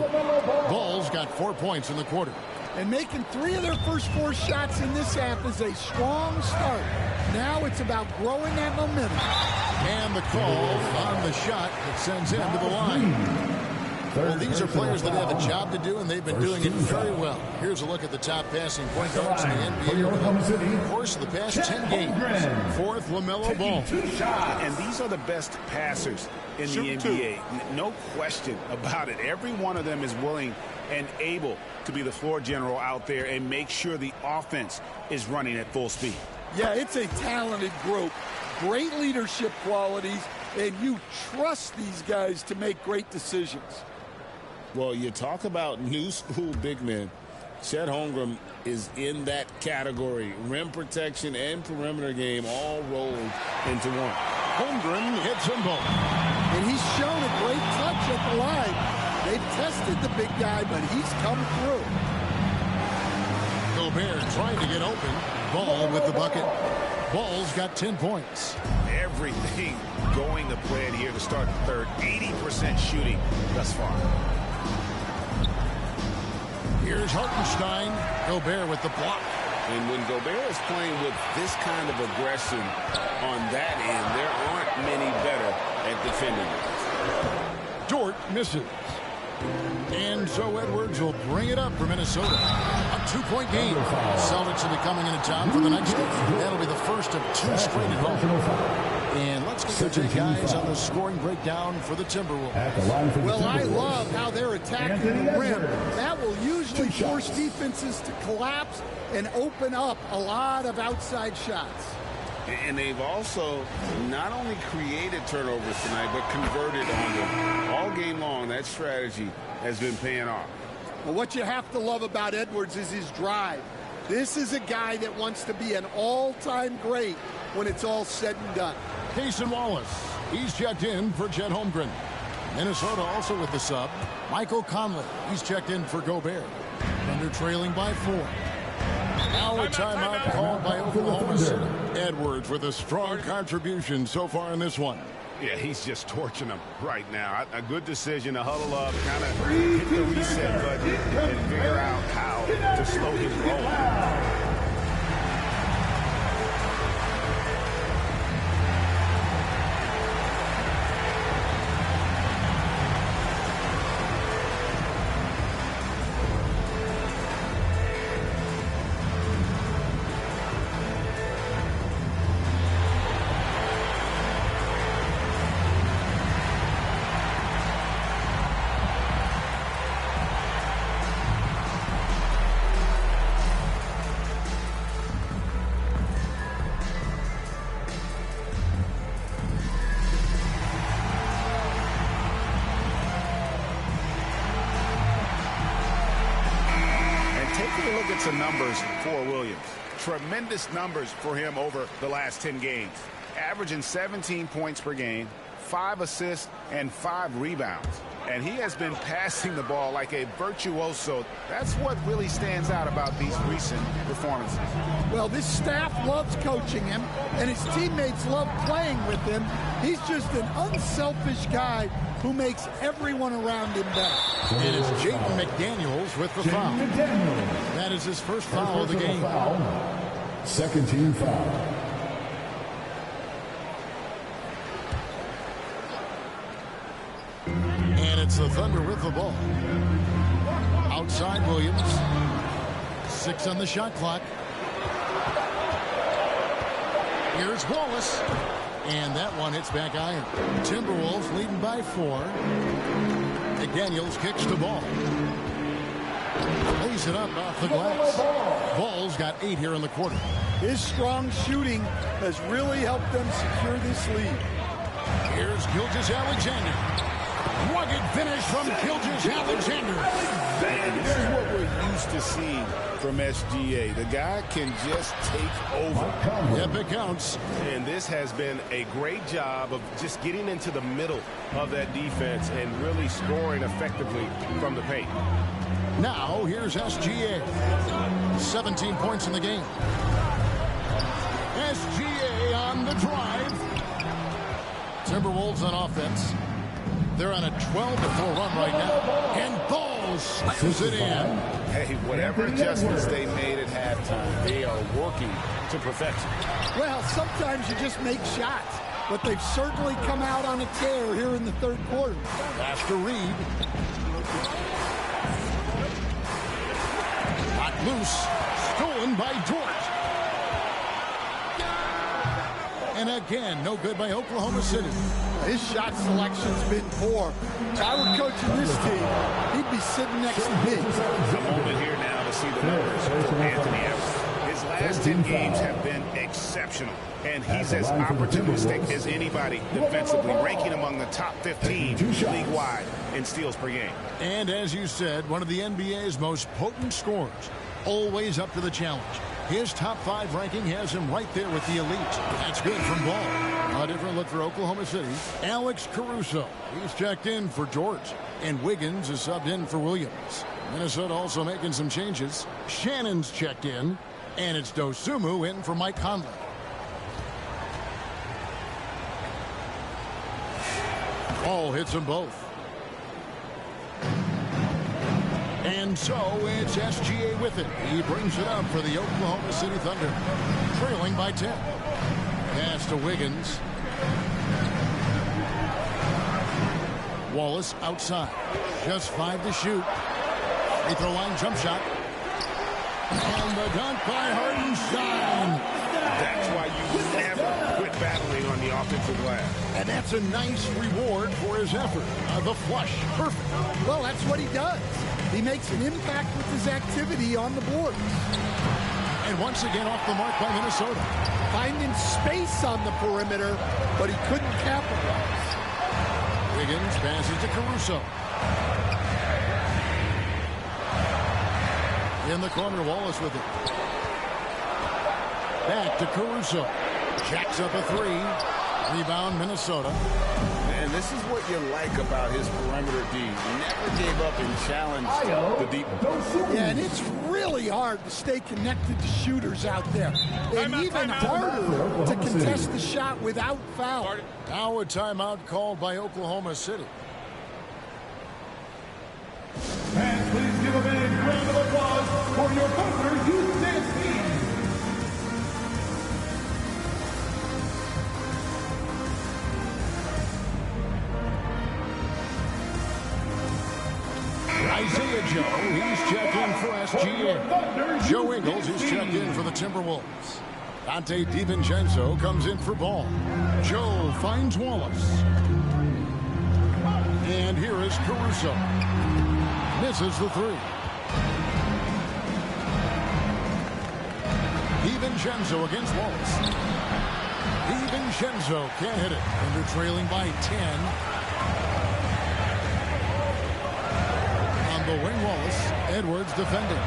Ball's got 4 points in the quarter. And making 3 of their first 4 shots in this half is a strong start. Now it's about growing that momentum. And the call on the shot that sends him to the line. Well, these are players that have a job to do, and they've been doing it very well. Here's a look at the top passing point guards in the NBA over the course of the past 10 games. Fourth, LaMelo Ball. And these are the best passers in the NBA. No question about it. Every one of them is willing and able to be the floor general out there and make sure the offense is running at full speed. Yeah, it's a talented group. Great leadership qualities, and you trust these guys to make great decisions. Well, you talk about new school big men. Chet Holmgren is in that category. Rim protection and perimeter game all rolled into one. Holmgren hits them both. And he's shown a great touch at the line. They've tested the big guy, but he's come through. Gobert trying to get open. Ball with the bucket. Ball's got 10 points. everything going to plan here to start the third. 80% shooting thus far. Here's Hartenstein. Gobert with the block. And when Gobert is playing with this kind of aggression on that end, there aren't many better at defending it. Dort misses. And so Edwards will bring it up for Minnesota. A 2-point game. Celtics will be coming into town for the next game. That'll be the first of 2 straight at home. And let's get to the guys on the scoring breakdown for the Timberwolves. Well, I love how they're attacking the rim. That will usually force defenses to collapse and open up a lot of outside shots. And they've also not only created turnovers tonight, but converted on them. All game long, that strategy has been paying off. Well, what you have to love about Edwards is his drive. This is a guy that wants to be an all-time great when it's all said and done. Cason Wallace, he's checked in for Chet Holmgren. Minnesota also with the sub. Michael Conley, he's checked in for Gobert. Thunder trailing by 4. Now a timeout called by Oklahoma City. Edwards with a strong contribution so far in this one. Yeah, he's just torching them right now. A good decision to huddle up, kind of hit the reset button and figure out how to slow his roll. Some numbers for Williams. Tremendous numbers for him over the last 10 games. Averaging 17 points per game, 5 assists, and 5 rebounds. And he has been passing the ball like a virtuoso. That's what really stands out about these recent performances. Well, this staff loves coaching him, and his teammates love playing with him. He's just an unselfish guy who makes everyone around him better. And it's Jaden McDaniels with the foul. That is his first foul of the game. Second team foul. And it's the Thunder with the ball. Outside Williams. 6 on the shot clock. Here's Wallace. And that one hits back iron. Timberwolves leading by 4. McDaniels kicks the ball. Lays it up off the glass. Ball's got 8 here in the quarter. His strong shooting has really helped them secure this lead. Here's Gilgeous-Alexander. Rugged finish from Gilgeous-Alexander. And this is what we're used to seeing from SGA. The guy can just take over. Yep, it counts. And this has been a great job of just getting into the middle of that defense and really scoring effectively from the paint. Now, here's SGA. 17 points in the game. SGA on the drive. Timberwolves on offense. They're on a 12-4 run right now. And Ball slams it in. Hey, whatever adjustments they made at halftime, they are working to perfection. Well, sometimes you just make shots, but they've certainly come out on a tear here in the third quarter. Pass to Reed. Not loose. Stolen by Dort. And again, no good by Oklahoma City. His shot selection's been poor. If I were coaching this team, he'd be sitting next to me. A moment here now to see the numbers for Anthony Edwards. His last 10 games have been exceptional, and he's as opportunistic as anybody defensively, ranking among the top 15 league-wide in steals per game. And as you said, one of the NBA's most potent scorers, always up to the challenge. His top 5 ranking has him right there with the elite. That's good from Ball. A different look for Oklahoma City. Alex Caruso, he's checked in for George. And Wiggins is subbed in for Williams. Minnesota also making some changes. Shannon's checked in. And it's Dosunmu in for Mike Conley. Ball hits them both. And so it's SGA with it. He brings it up for the Oklahoma City Thunder, trailing by 10. Pass to Wiggins. Wallace outside. Just 5 to shoot. Free throw line jump shot. And the dunk by Hartenstein. That's why you never quit battling on the offensive glass. And that's a nice reward for his effort. The flush. Perfect. Well, that's what he does. He makes an impact with his activity on the board. And once again off the mark by Minnesota. Finding space on the perimeter, but he couldn't capitalize. Wiggins passes to Caruso. In the corner, Wallace with it. Back to Caruso. Jacks up a 3. Rebound, Minnesota. And this is what you like about his perimeter D. He never gave up and challenged the deep. Yeah, and it's really hard to stay connected to shooters out there. And even harder to contest the shot without foul. Now a timeout called by Oklahoma City. And please give a big round of applause for your Thunder Houston team. Isaiah Joe, he's checked in for SGA. Joe Ingles, he's checked in for the Timberwolves. Dante DiVincenzo comes in for Ball. Joe finds Wallace. And here is Caruso. Misses the 3. DiVincenzo against Wallace. DiVincenzo can't hit it. And they're trailing by 10. The wing, Wallace. Edwards defending.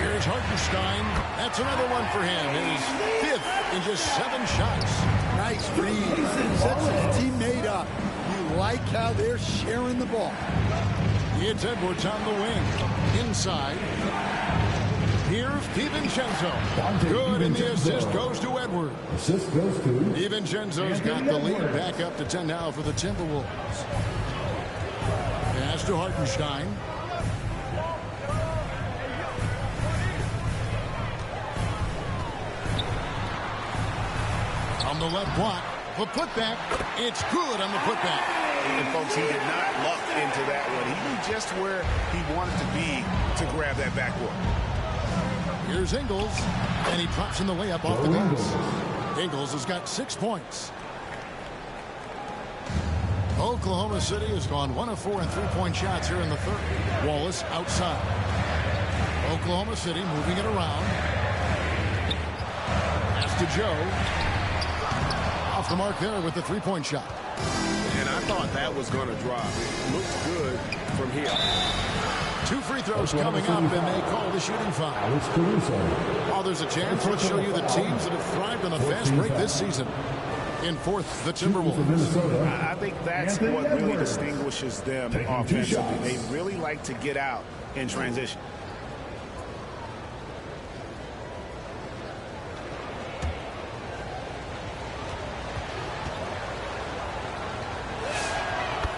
Here's Hartenstein. That's another one for him. His 5th in just 7 shots. Nice read. Sets his teammate up. You like how they're sharing the ball. It's Edwards on the wing. Inside. Here's DiVincenzo. Good, and the assist goes to Edwards. Assist goes to DiVincenzo's got the lead back up to 10 now for the Timberwolves. Pass to Hartenstein. On the left block, the putback, it's good on the putback. And folks, he did not luck into that one. He knew just where he wanted to be to grab that backboard. Here's Ingles, and he drops in the layup off the glass. Ingles has got 6 points. Oklahoma City has gone 1 of 4 in 3-point shots here in the 3rd. Wallace outside. Oklahoma City moving it around. Pass to Joe. Off the mark there with the 3-point shot. And I thought that was going to drop. It looked good from here. 2 free throws coming up, and they call the shooting foul. Oh, there's a chance. Let's show you the teams that have thrived on a fast break this season. In 4th, the Timberwolves. I think that's what really distinguishes them offensively. They really like to get out in transition.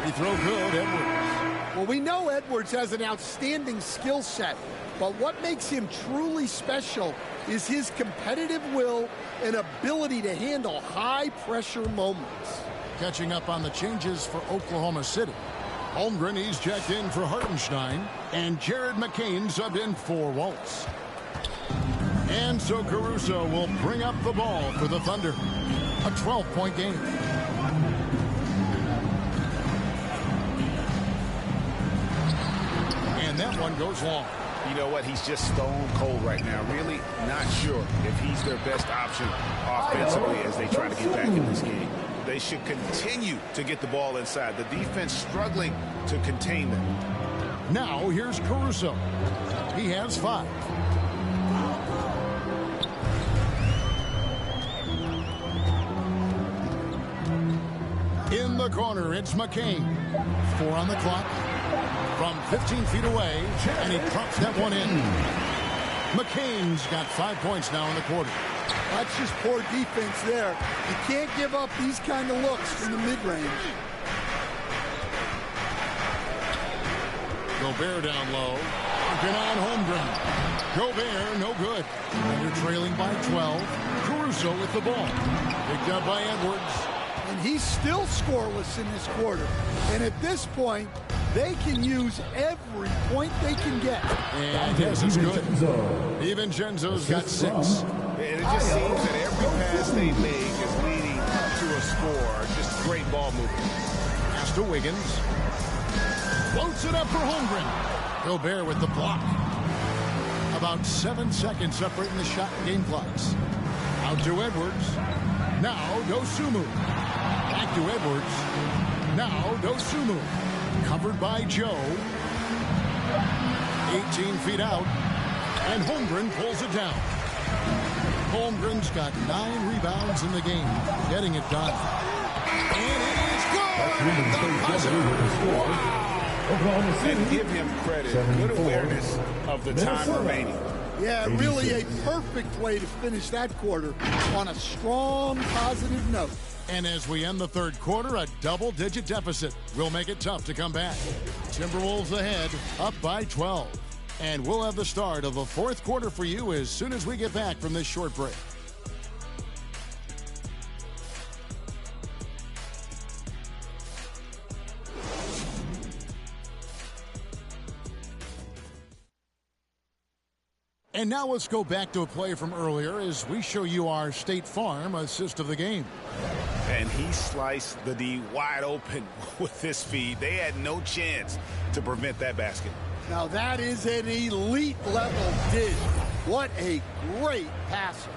Free throw good, Edwards. Well, we know Edwards has an outstanding skill set, but what makes him truly special is his competitive will and ability to handle high-pressure moments. Catching up on the changes for Oklahoma City. Holmgren, he's checked in for Hartenstein, and Jared McCain subbed in for Wallace. And so Caruso will bring up the ball for the Thunder. A 12-point game. And that one goes long. You know what? He's just stone cold right now. Really not sure if he's their best option offensively as they try to get back in this game. They should continue to get the ball inside. The defense struggling to contain them. Now here's Caruso. He has 5. In the corner, it's McCain. 4 on the clock. From 15 feet away, and he drops that one in. McCain's got 5 points now in the quarter. That's just poor defense there. You can't give up these kind of looks from the mid-range. Gobert down low. Working on Holmgren. Gobert, no good. And they're trailing by 12. Caruso with the ball. Picked up by Edwards. And he's still scoreless in this quarter. And at this point, they can use every point they can get. And this is good. DiVincenzo's got 6. And it just seems that every pass they make is leading to a score. Just great ball movement. Pass to Wiggins. Floats it up for Holmgren. Gobert with the block. About 7 seconds separating the shot and game clocks. Out to Edwards. Now Dosunmu. Back to Edwards. Now Dosunmu. Covered by Joe. 18 feet out. And Holmgren pulls it down. Holmgren's got 9 rebounds in the game. Getting it done. And it is good! The buzzer! Wow! And give him credit. Good awareness of the time remaining. Yeah, really a perfect way to finish that quarter on a strong, positive note. And as we end the third quarter, a double-digit deficit will make it tough to come back. Timberwolves ahead, up by 12. And we'll have the start of the fourth quarter for you as soon as we get back from this short break. And now let's go back to a play from earlier as we show you our State Farm assist of the game. And he sliced the D wide open with this feed. They had no chance to prevent that basket. Now that is an elite level dig. What a great passer.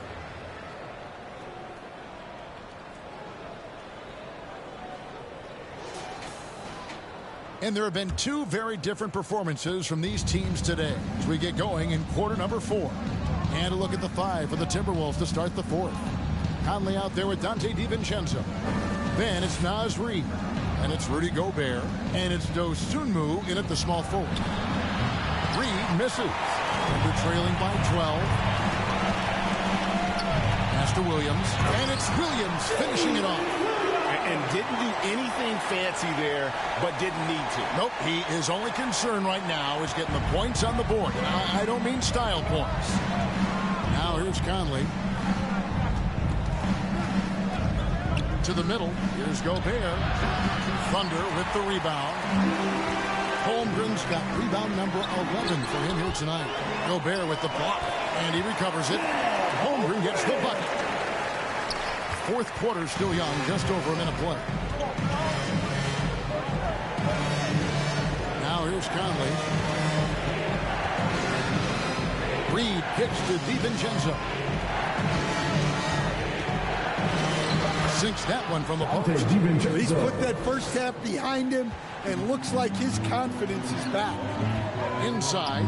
And there have been 2 very different performances from these teams today as we get going in quarter number 4. And a look at the 5 for the Timberwolves to start the fourth. Conley out there with Dante DiVincenzo. Then it's Naz Reid. And it's Rudy Gobert. And it's Dosunmu in at the small forward. Reid misses. And they're trailing by 12. Pass to Williams. And it's Williams finishing it off. And didn't do anything fancy there, but didn't need to. Nope, his only concern right now is getting the points on the board. I don't mean style points. Now here's Conley. To the middle, here's Gobert. Thunder with the rebound. Holmgren's got rebound number 11 for him here tonight. Gobert with the block, and he recovers it. Holmgren gets the bucket. Fourth quarter still young, just over a minute play. Now here's Conley. Reid kicks to DiVincenzo. Sinks that one from the post. He's put that first half behind him and looks like his confidence is back. Inside.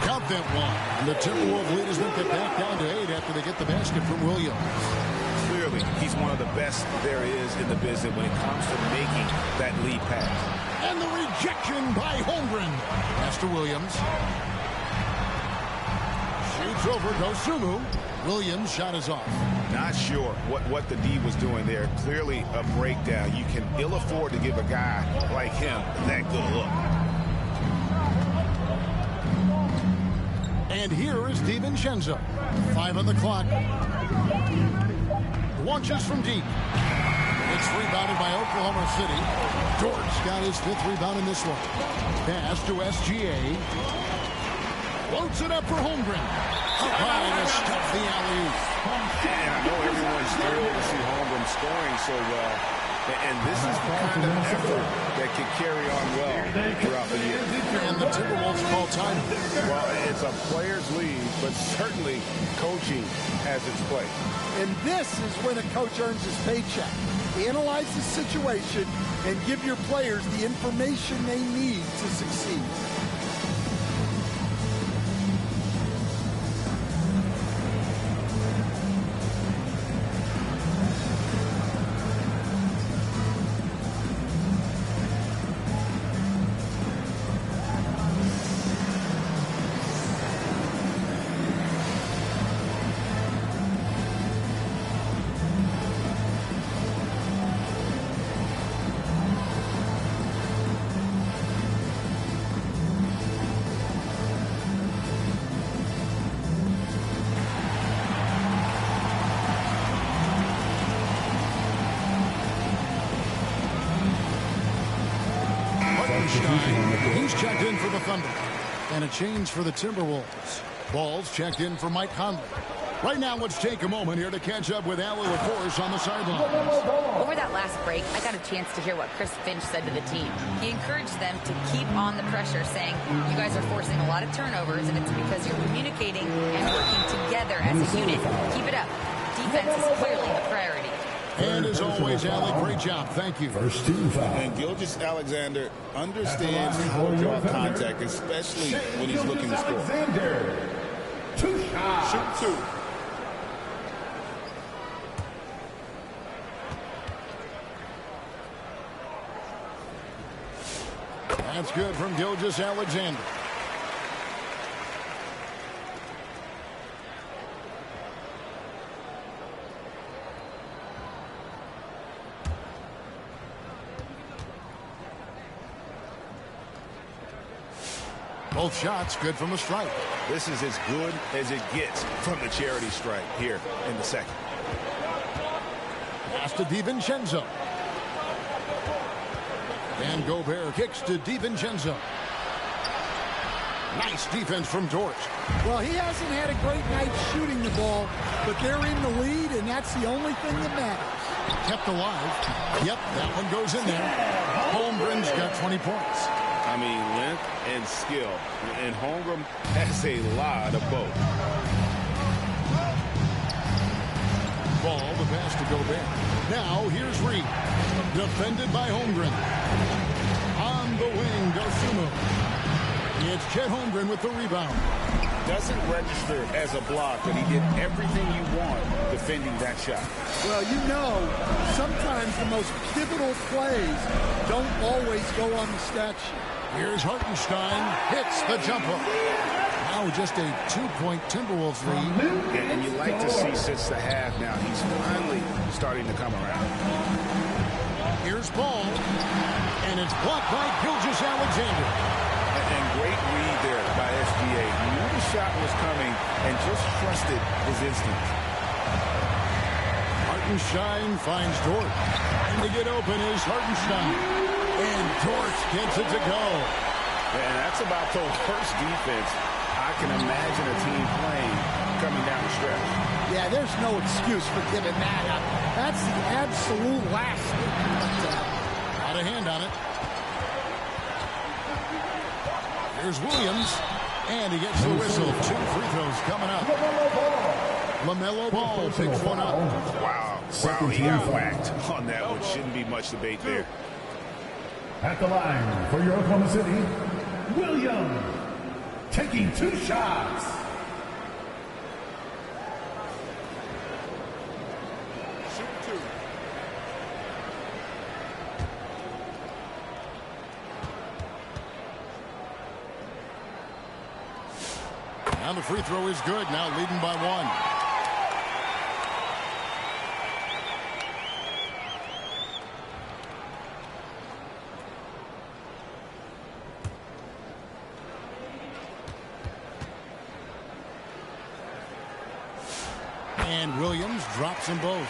Count that one. And the Timberwolves lead has been cut back down to 8 after they get the basket from Williams. Clearly, he's one of the best there is in the business when it comes to making that lead pass. And the rejection by Holmgren. Pass to Williams. Shoots over Dosunmu. Williams' shot is off. Not sure what the D was doing there. Clearly a breakdown. You can ill afford to give a guy like him that good a look. And here is DiVincenzo. 5 on the clock. Launches from deep. It's rebounded by Oklahoma City. Dort's got his 5th rebound in this one. Pass to SGA. Floats it up for Holmgren. Trying to stuff the alley-oop. And I know everyone's thrilled to see Holmgren scoring so well. And this is the kind of effort that can carry on well throughout the year. And the Timberwolves call time. Well, it's a player's league, but certainly coaching has its place. And this is when a coach earns his paycheck. Analyze the situation and give your players the information they need to succeed. Hartenstein. He's checked in for the Thunder. And a change for the Timberwolves. Ball's checked in for Mike Conley. Right now, let's take a moment here to catch up with Allie LaForce on the sidelines. Over that last break, I got a chance to hear what Chris Finch said to the team. He encouraged them to keep on the pressure, saying, you guys are forcing a lot of turnovers, and it's because you're communicating and working together as a unit. Keep it up. Defense is clearly the priority. And as always, Allie, great job. Thank you. First team foul. And Gilgeous-Alexander understands how to draw contact, especially when he's looking to score. Shoot two. That's good from Gilgeous-Alexander. Both shots good from the strike. This is as good as it gets from the charity stripe here in the second. Pass to DiVincenzo. And Gobert kicks to DiVincenzo. Nice defense from Dort. Well, he hasn't had a great night shooting the ball, but they're in the lead, and that's the only thing that matters. Kept alive. Yep, that one goes in there. Holmgren's got 20 points. I mean, length and skill. And Holmgren has a lot of both. Ball, the pass to Gobert. Now, here's Reed. Defended by Holmgren. On the wing, Dosunmu. It's Chet Holmgren with the rebound. Doesn't register as a block, but he did everything you want defending that shot. Well, you know, sometimes the most pivotal plays don't always go on the stat sheet. Here's Hartenstein. Hits the jumper. Now just a 2-point Timberwolves lead. And you like to see since the half now, he's finally starting to come around. Here's Ball. And it's blocked by Gilgeous-Alexander. And great read there by SGA. He knew the shot was coming and just trusted his instincts. Hartenstein finds Dort. And to get open is Hartenstein. And Dort gets it to go. And that's about the worst defense I can imagine a team playing coming down the stretch. Yeah, there's no excuse for giving that up. That's the absolute last thing. Got a hand on it. Here's Williams. And he gets the whistle. 2 free throws coming up. LaMelo Ball picks one up. Wow, he got whacked on that one. Shouldn't be much debate there. At the line for your Oklahoma City, Williams taking 2 shots. Shoot two. And the free throw is good. Now leading by 1. And Williams drops them both.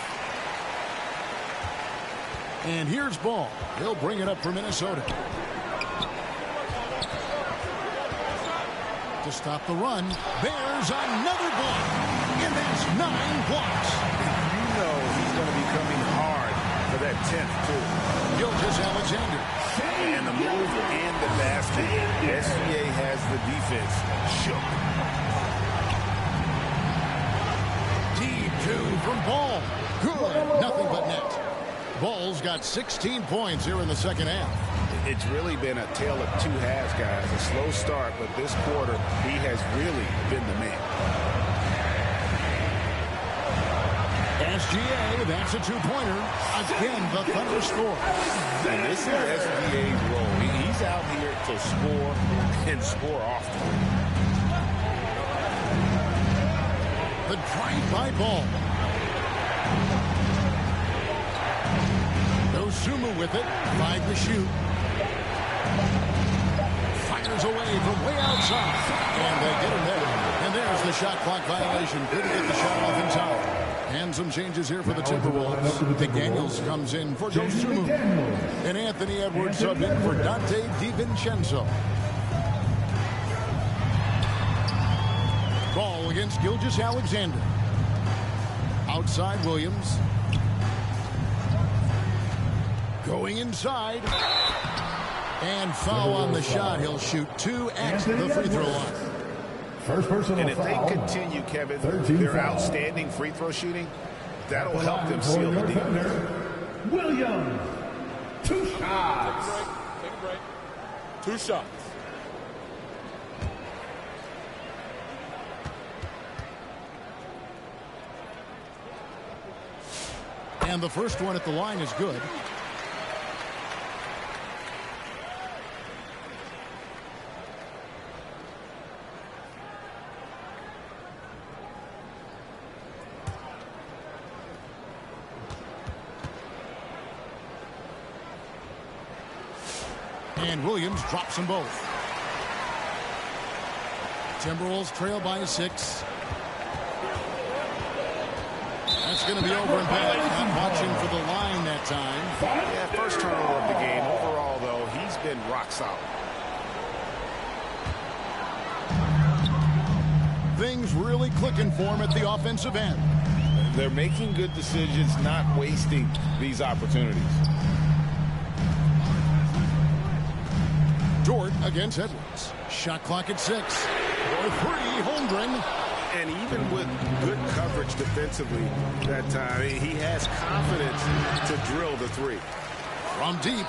And here's Ball. He'll bring it up for Minnesota. To stop the run. There's another block. And that's 9 blocks. You know he's going to be coming hard for that 10th, too. Gilgeous-Alexander. And the move and the basket. SGA has the defense shook. Deep 2 from Ball. Good. Nothing but net. Ball's got 16 points here in the second half. It's really been a tale of 2 halves, guys. A slow start, but this quarter, he has really been the man. SGA, that's a 2-pointer. Again, the Thunder score. And this is SGA's role. He's out here to score and score often. The drive by Ball. Dosunmu with it. 5 to shoot. Fires away from way outside. And they get him there. And there's the shot clock violation. Didn't get the shot off in time. And some changes here for the Timberwolves. McDaniels comes in for Dosunmu. And Anthony Edwards subbed in for Dante DiVincenzo. Ball against Gilgeous-Alexander. Outside Williams. Going inside. And foul on the shot. He'll shoot 2 at the free throw line. First personal and if foul. they continue, Kevin, their outstanding free throw shooting, that'll help them seal the deal. Williams, 2 shots. Take a break. 2 shots. And the first one at the line is good. And Williams drops them both. Timberwolves trail by 6. That's going to be over and back. Not watching for the line that time. Yeah, first turnover of the game. Overall, though, he's been rock solid. Things really clicking for him at the offensive end. They're making good decisions, not wasting these opportunities. Dort against Edwards. Shot clock at 6. For 3, Holmgren. And even with good coverage defensively that time, he has confidence to drill the 3. From deep.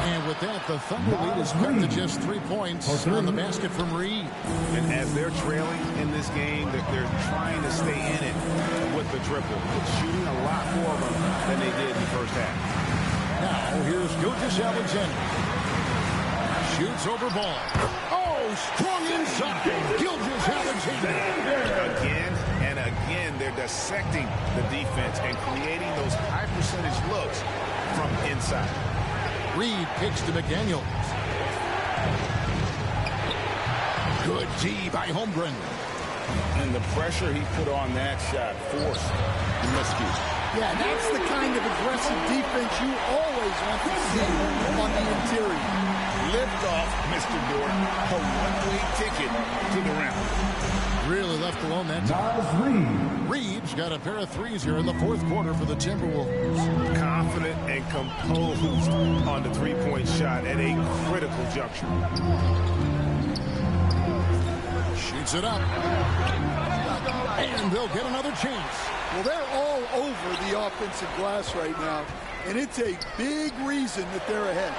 And with that, the Thunder lead is cut to just 3 points on the basket from Reed. And as they're trailing in this game, they're trying to stay in it with the triple. It's shooting a lot more of them than they did in the first half. Now, here's Gilgeous-Alexander. Shoots over ball. Oh, strong inside. Gilgeous-Alexander. Again and again, they're dissecting the defense and creating those high percentage looks from inside. Reed kicks to McDaniels. Good D by Holmgren. And the pressure he put on that shot forced the miscue. Yeah, that's the kind of aggressive defense you always want to see on the interior. Lift off, Mr. Dort. A one-way ticket to the rim. Really left alone that time. Reed's got a pair of threes here in the fourth quarter for the Timberwolves. Confident and composed on the three-point shot at a critical juncture. Shoots it up. And they'll get another chance. Well, they're all over the offensive glass right now, and it's a big reason that they're ahead.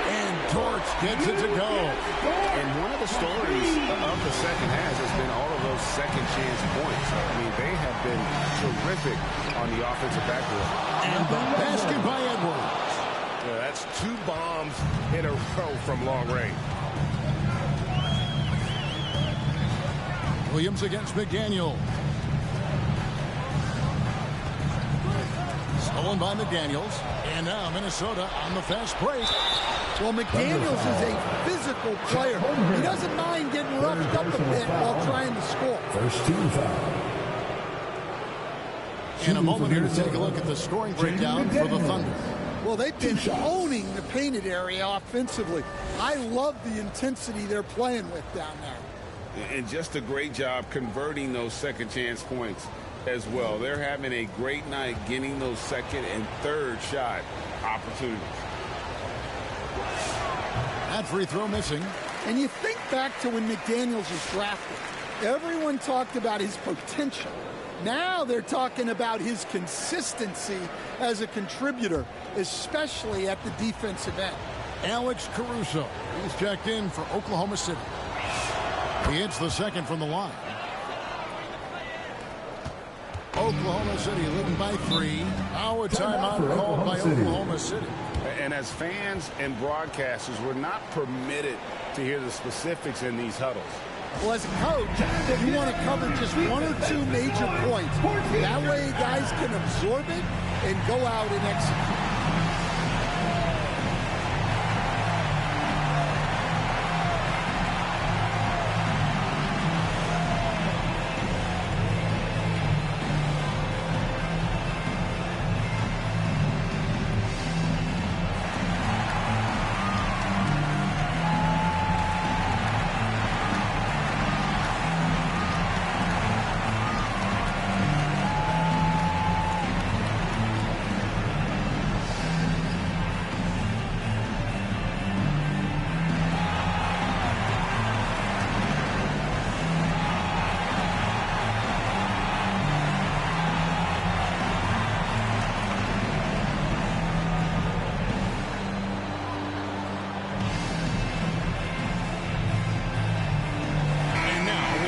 And Dort gets it to go. And one of the stories of the second half has been all of those second chance points. I mean, they have been terrific on the offensive backboard. And the basket by Edwards. Yeah, that's 2 bombs in a row from long range. Williams against McDaniel. Stolen by McDaniels. And now Minnesota on the fast break. Well, McDaniels is a physical player. He doesn't mind getting roughed up a bit while trying to score. First team foul. In a moment here to take a look at the scoring breakdown for the Thunder. Well, they've been owning the painted area offensively. I love the intensity they're playing with down there. And just a great job converting those second chance points as well. They're having a great night getting those second and third shot opportunities. That free throw missing. And you think back to when McDaniels was drafted. Everyone talked about his potential. Now they're talking about his consistency as a contributor, especially at the defensive end. Alex Caruso. He's checked in for Oklahoma City. He hits the second from the line. Oklahoma City leading by 3. Now a timeout called by Oklahoma City. And as fans and broadcasters, we're not permitted to hear the specifics in these huddles. Well, as a coach, you want to cover just 1 or 2 major points. That way guys can absorb it and go out and execute.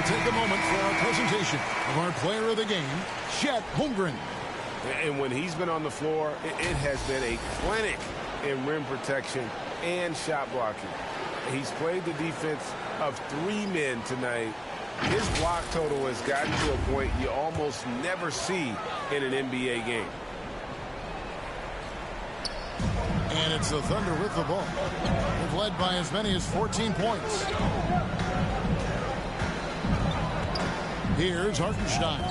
take a moment for our presentation of our player of the game, Chet Holmgren. And when he's been on the floor, it has been a clinic in rim protection and shot blocking. He's played the defense of 3 men tonight. His block total has gotten to a point you almost never see in an NBA game. And it's the Thunder with the ball. They've led by as many as 14 points. Here's Hartenstein.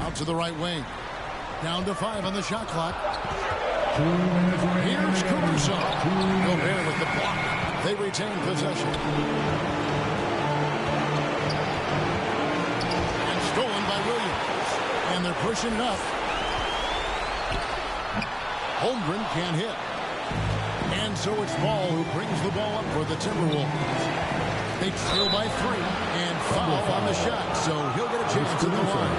Out to the right wing. Down to 5 on the shot clock. Here's Caruso. Gobert with the block. They retain possession. And stolen by Williams. And they're pushing it up. Holmgren can't hit. And so it's Ball who brings the ball up for the Timberwolves. They trail by 3 and foul on the shot, so he'll get a chance at the line.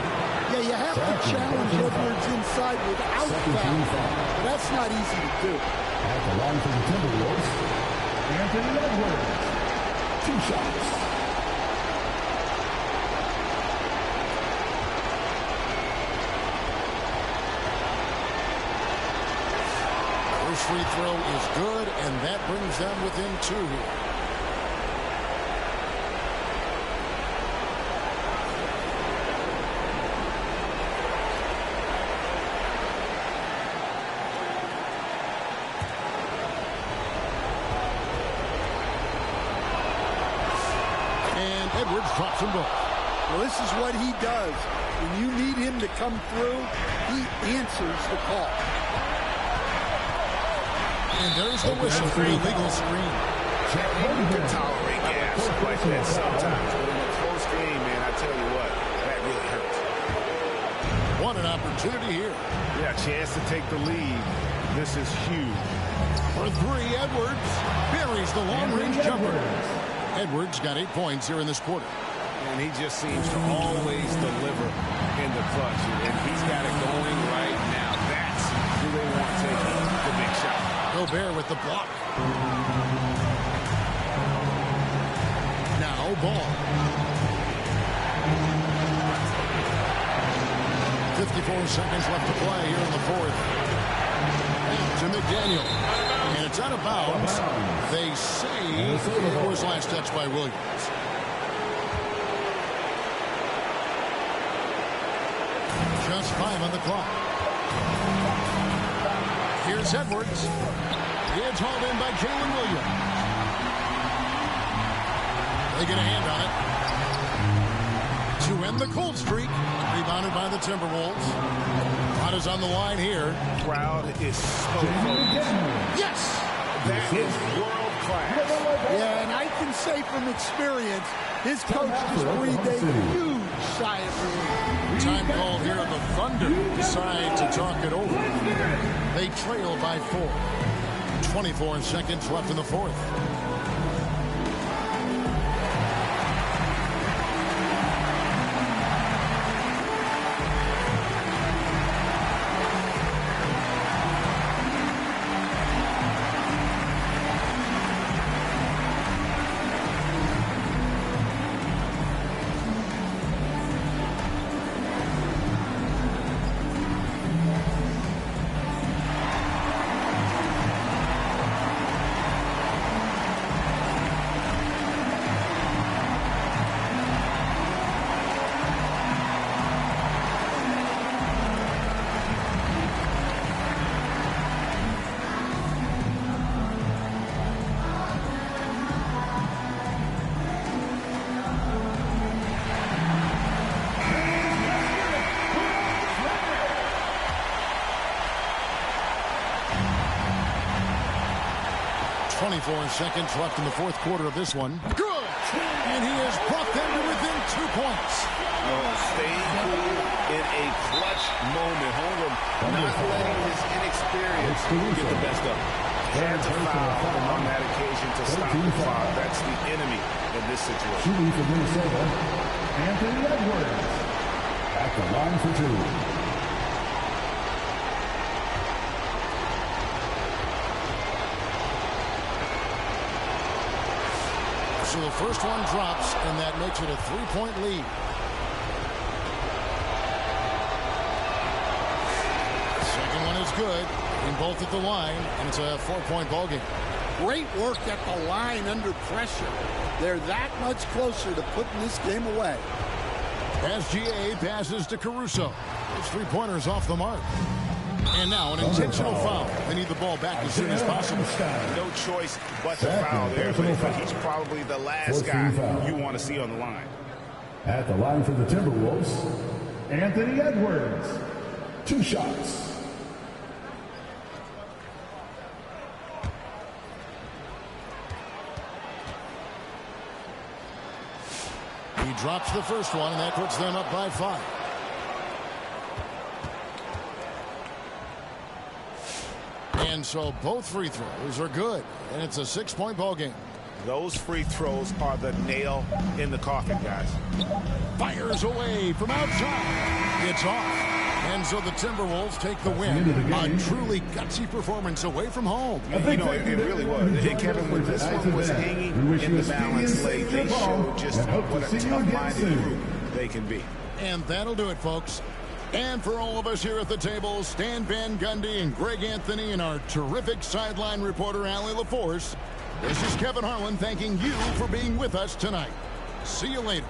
Yeah, you have to challenge Edwards inside without foul. But that's not easy to do. At the line for the Timberwolves, Anthony Edwards. 2 shots. First free throw is good, and that brings them within 2 here. And Edwards drops them both. Well, this is what he does. When you need him to come through, he answers the call. And there's the whistle for the illegal screen. You can tolerate gas like that sometimes, but in a close game, man, I tell you what, that really hurts. What an opportunity here. Yeah, chance to take the lead. This is huge. For 3, Edwards buries the long-range jumper. Edwards got 8 points here in this quarter. And he just seems to always deliver in the clutch. And he's got it going right now. That's who they want taking the big shot. Gobert with the block. Now Ball. 54 seconds left to play here in the 4th. Back to McDaniel. And it's out of bounds. They say it was last touched by Williams. Just 5 on the clock. Here's Edwards. It's hauled in by Jalen Williams. They get a hand on it. To end the cold streak. Rebounded by the Timberwolves. Pot is on the line here. Crowd is so focused. Yes! That is world class. Yeah, and I can say from experience, his coach just breathed a huge sigh of relief. Time called here. The Thunder decide to talk it over. They trail by 4. 24 seconds left in the 4th. Seconds left in the 4th quarter of this one. Good! And he has brought them to within 2 points. Staying cool in a clutch moment. Holmgren not letting his inexperience get the best of him. Had to foul on that occasion to stop the clock. That's the enemy in this situation. Shooting for Minnesota, Anthony Edwards. At the line for 2. So the first one drops, and that makes it a 3-point lead. The second one is good, and both at the line, and it's a 4-point ballgame. Great work at the line under pressure. They're that much closer to putting this game away. SGA passes to Caruso. His three-pointer's off the mark. And now an intentional foul. They need the ball back as soon as possible. No choice but to foul there. But he's probably the last guy you want to see on the line. At the line for the Timberwolves, Anthony Edwards. 2 shots. He drops the first one, and that puts them up by 5. And so both free throws are good, and it's a 6-point ball game. Those free throws are the nail in the coffin, guys. Fires away from outside. It's off. And so the Timberwolves take the win. A truly gutsy performance away from home. You know, it really was. And Kevin, when this one was hanging in the balance late, they showed just what a tough-minded group they can be. And that'll do it, folks. And for all of us here at the table, Stan Van Gundy and Greg Anthony and our terrific sideline reporter, Allie LaForce, this is Kevin Harlan thanking you for being with us tonight. See you later.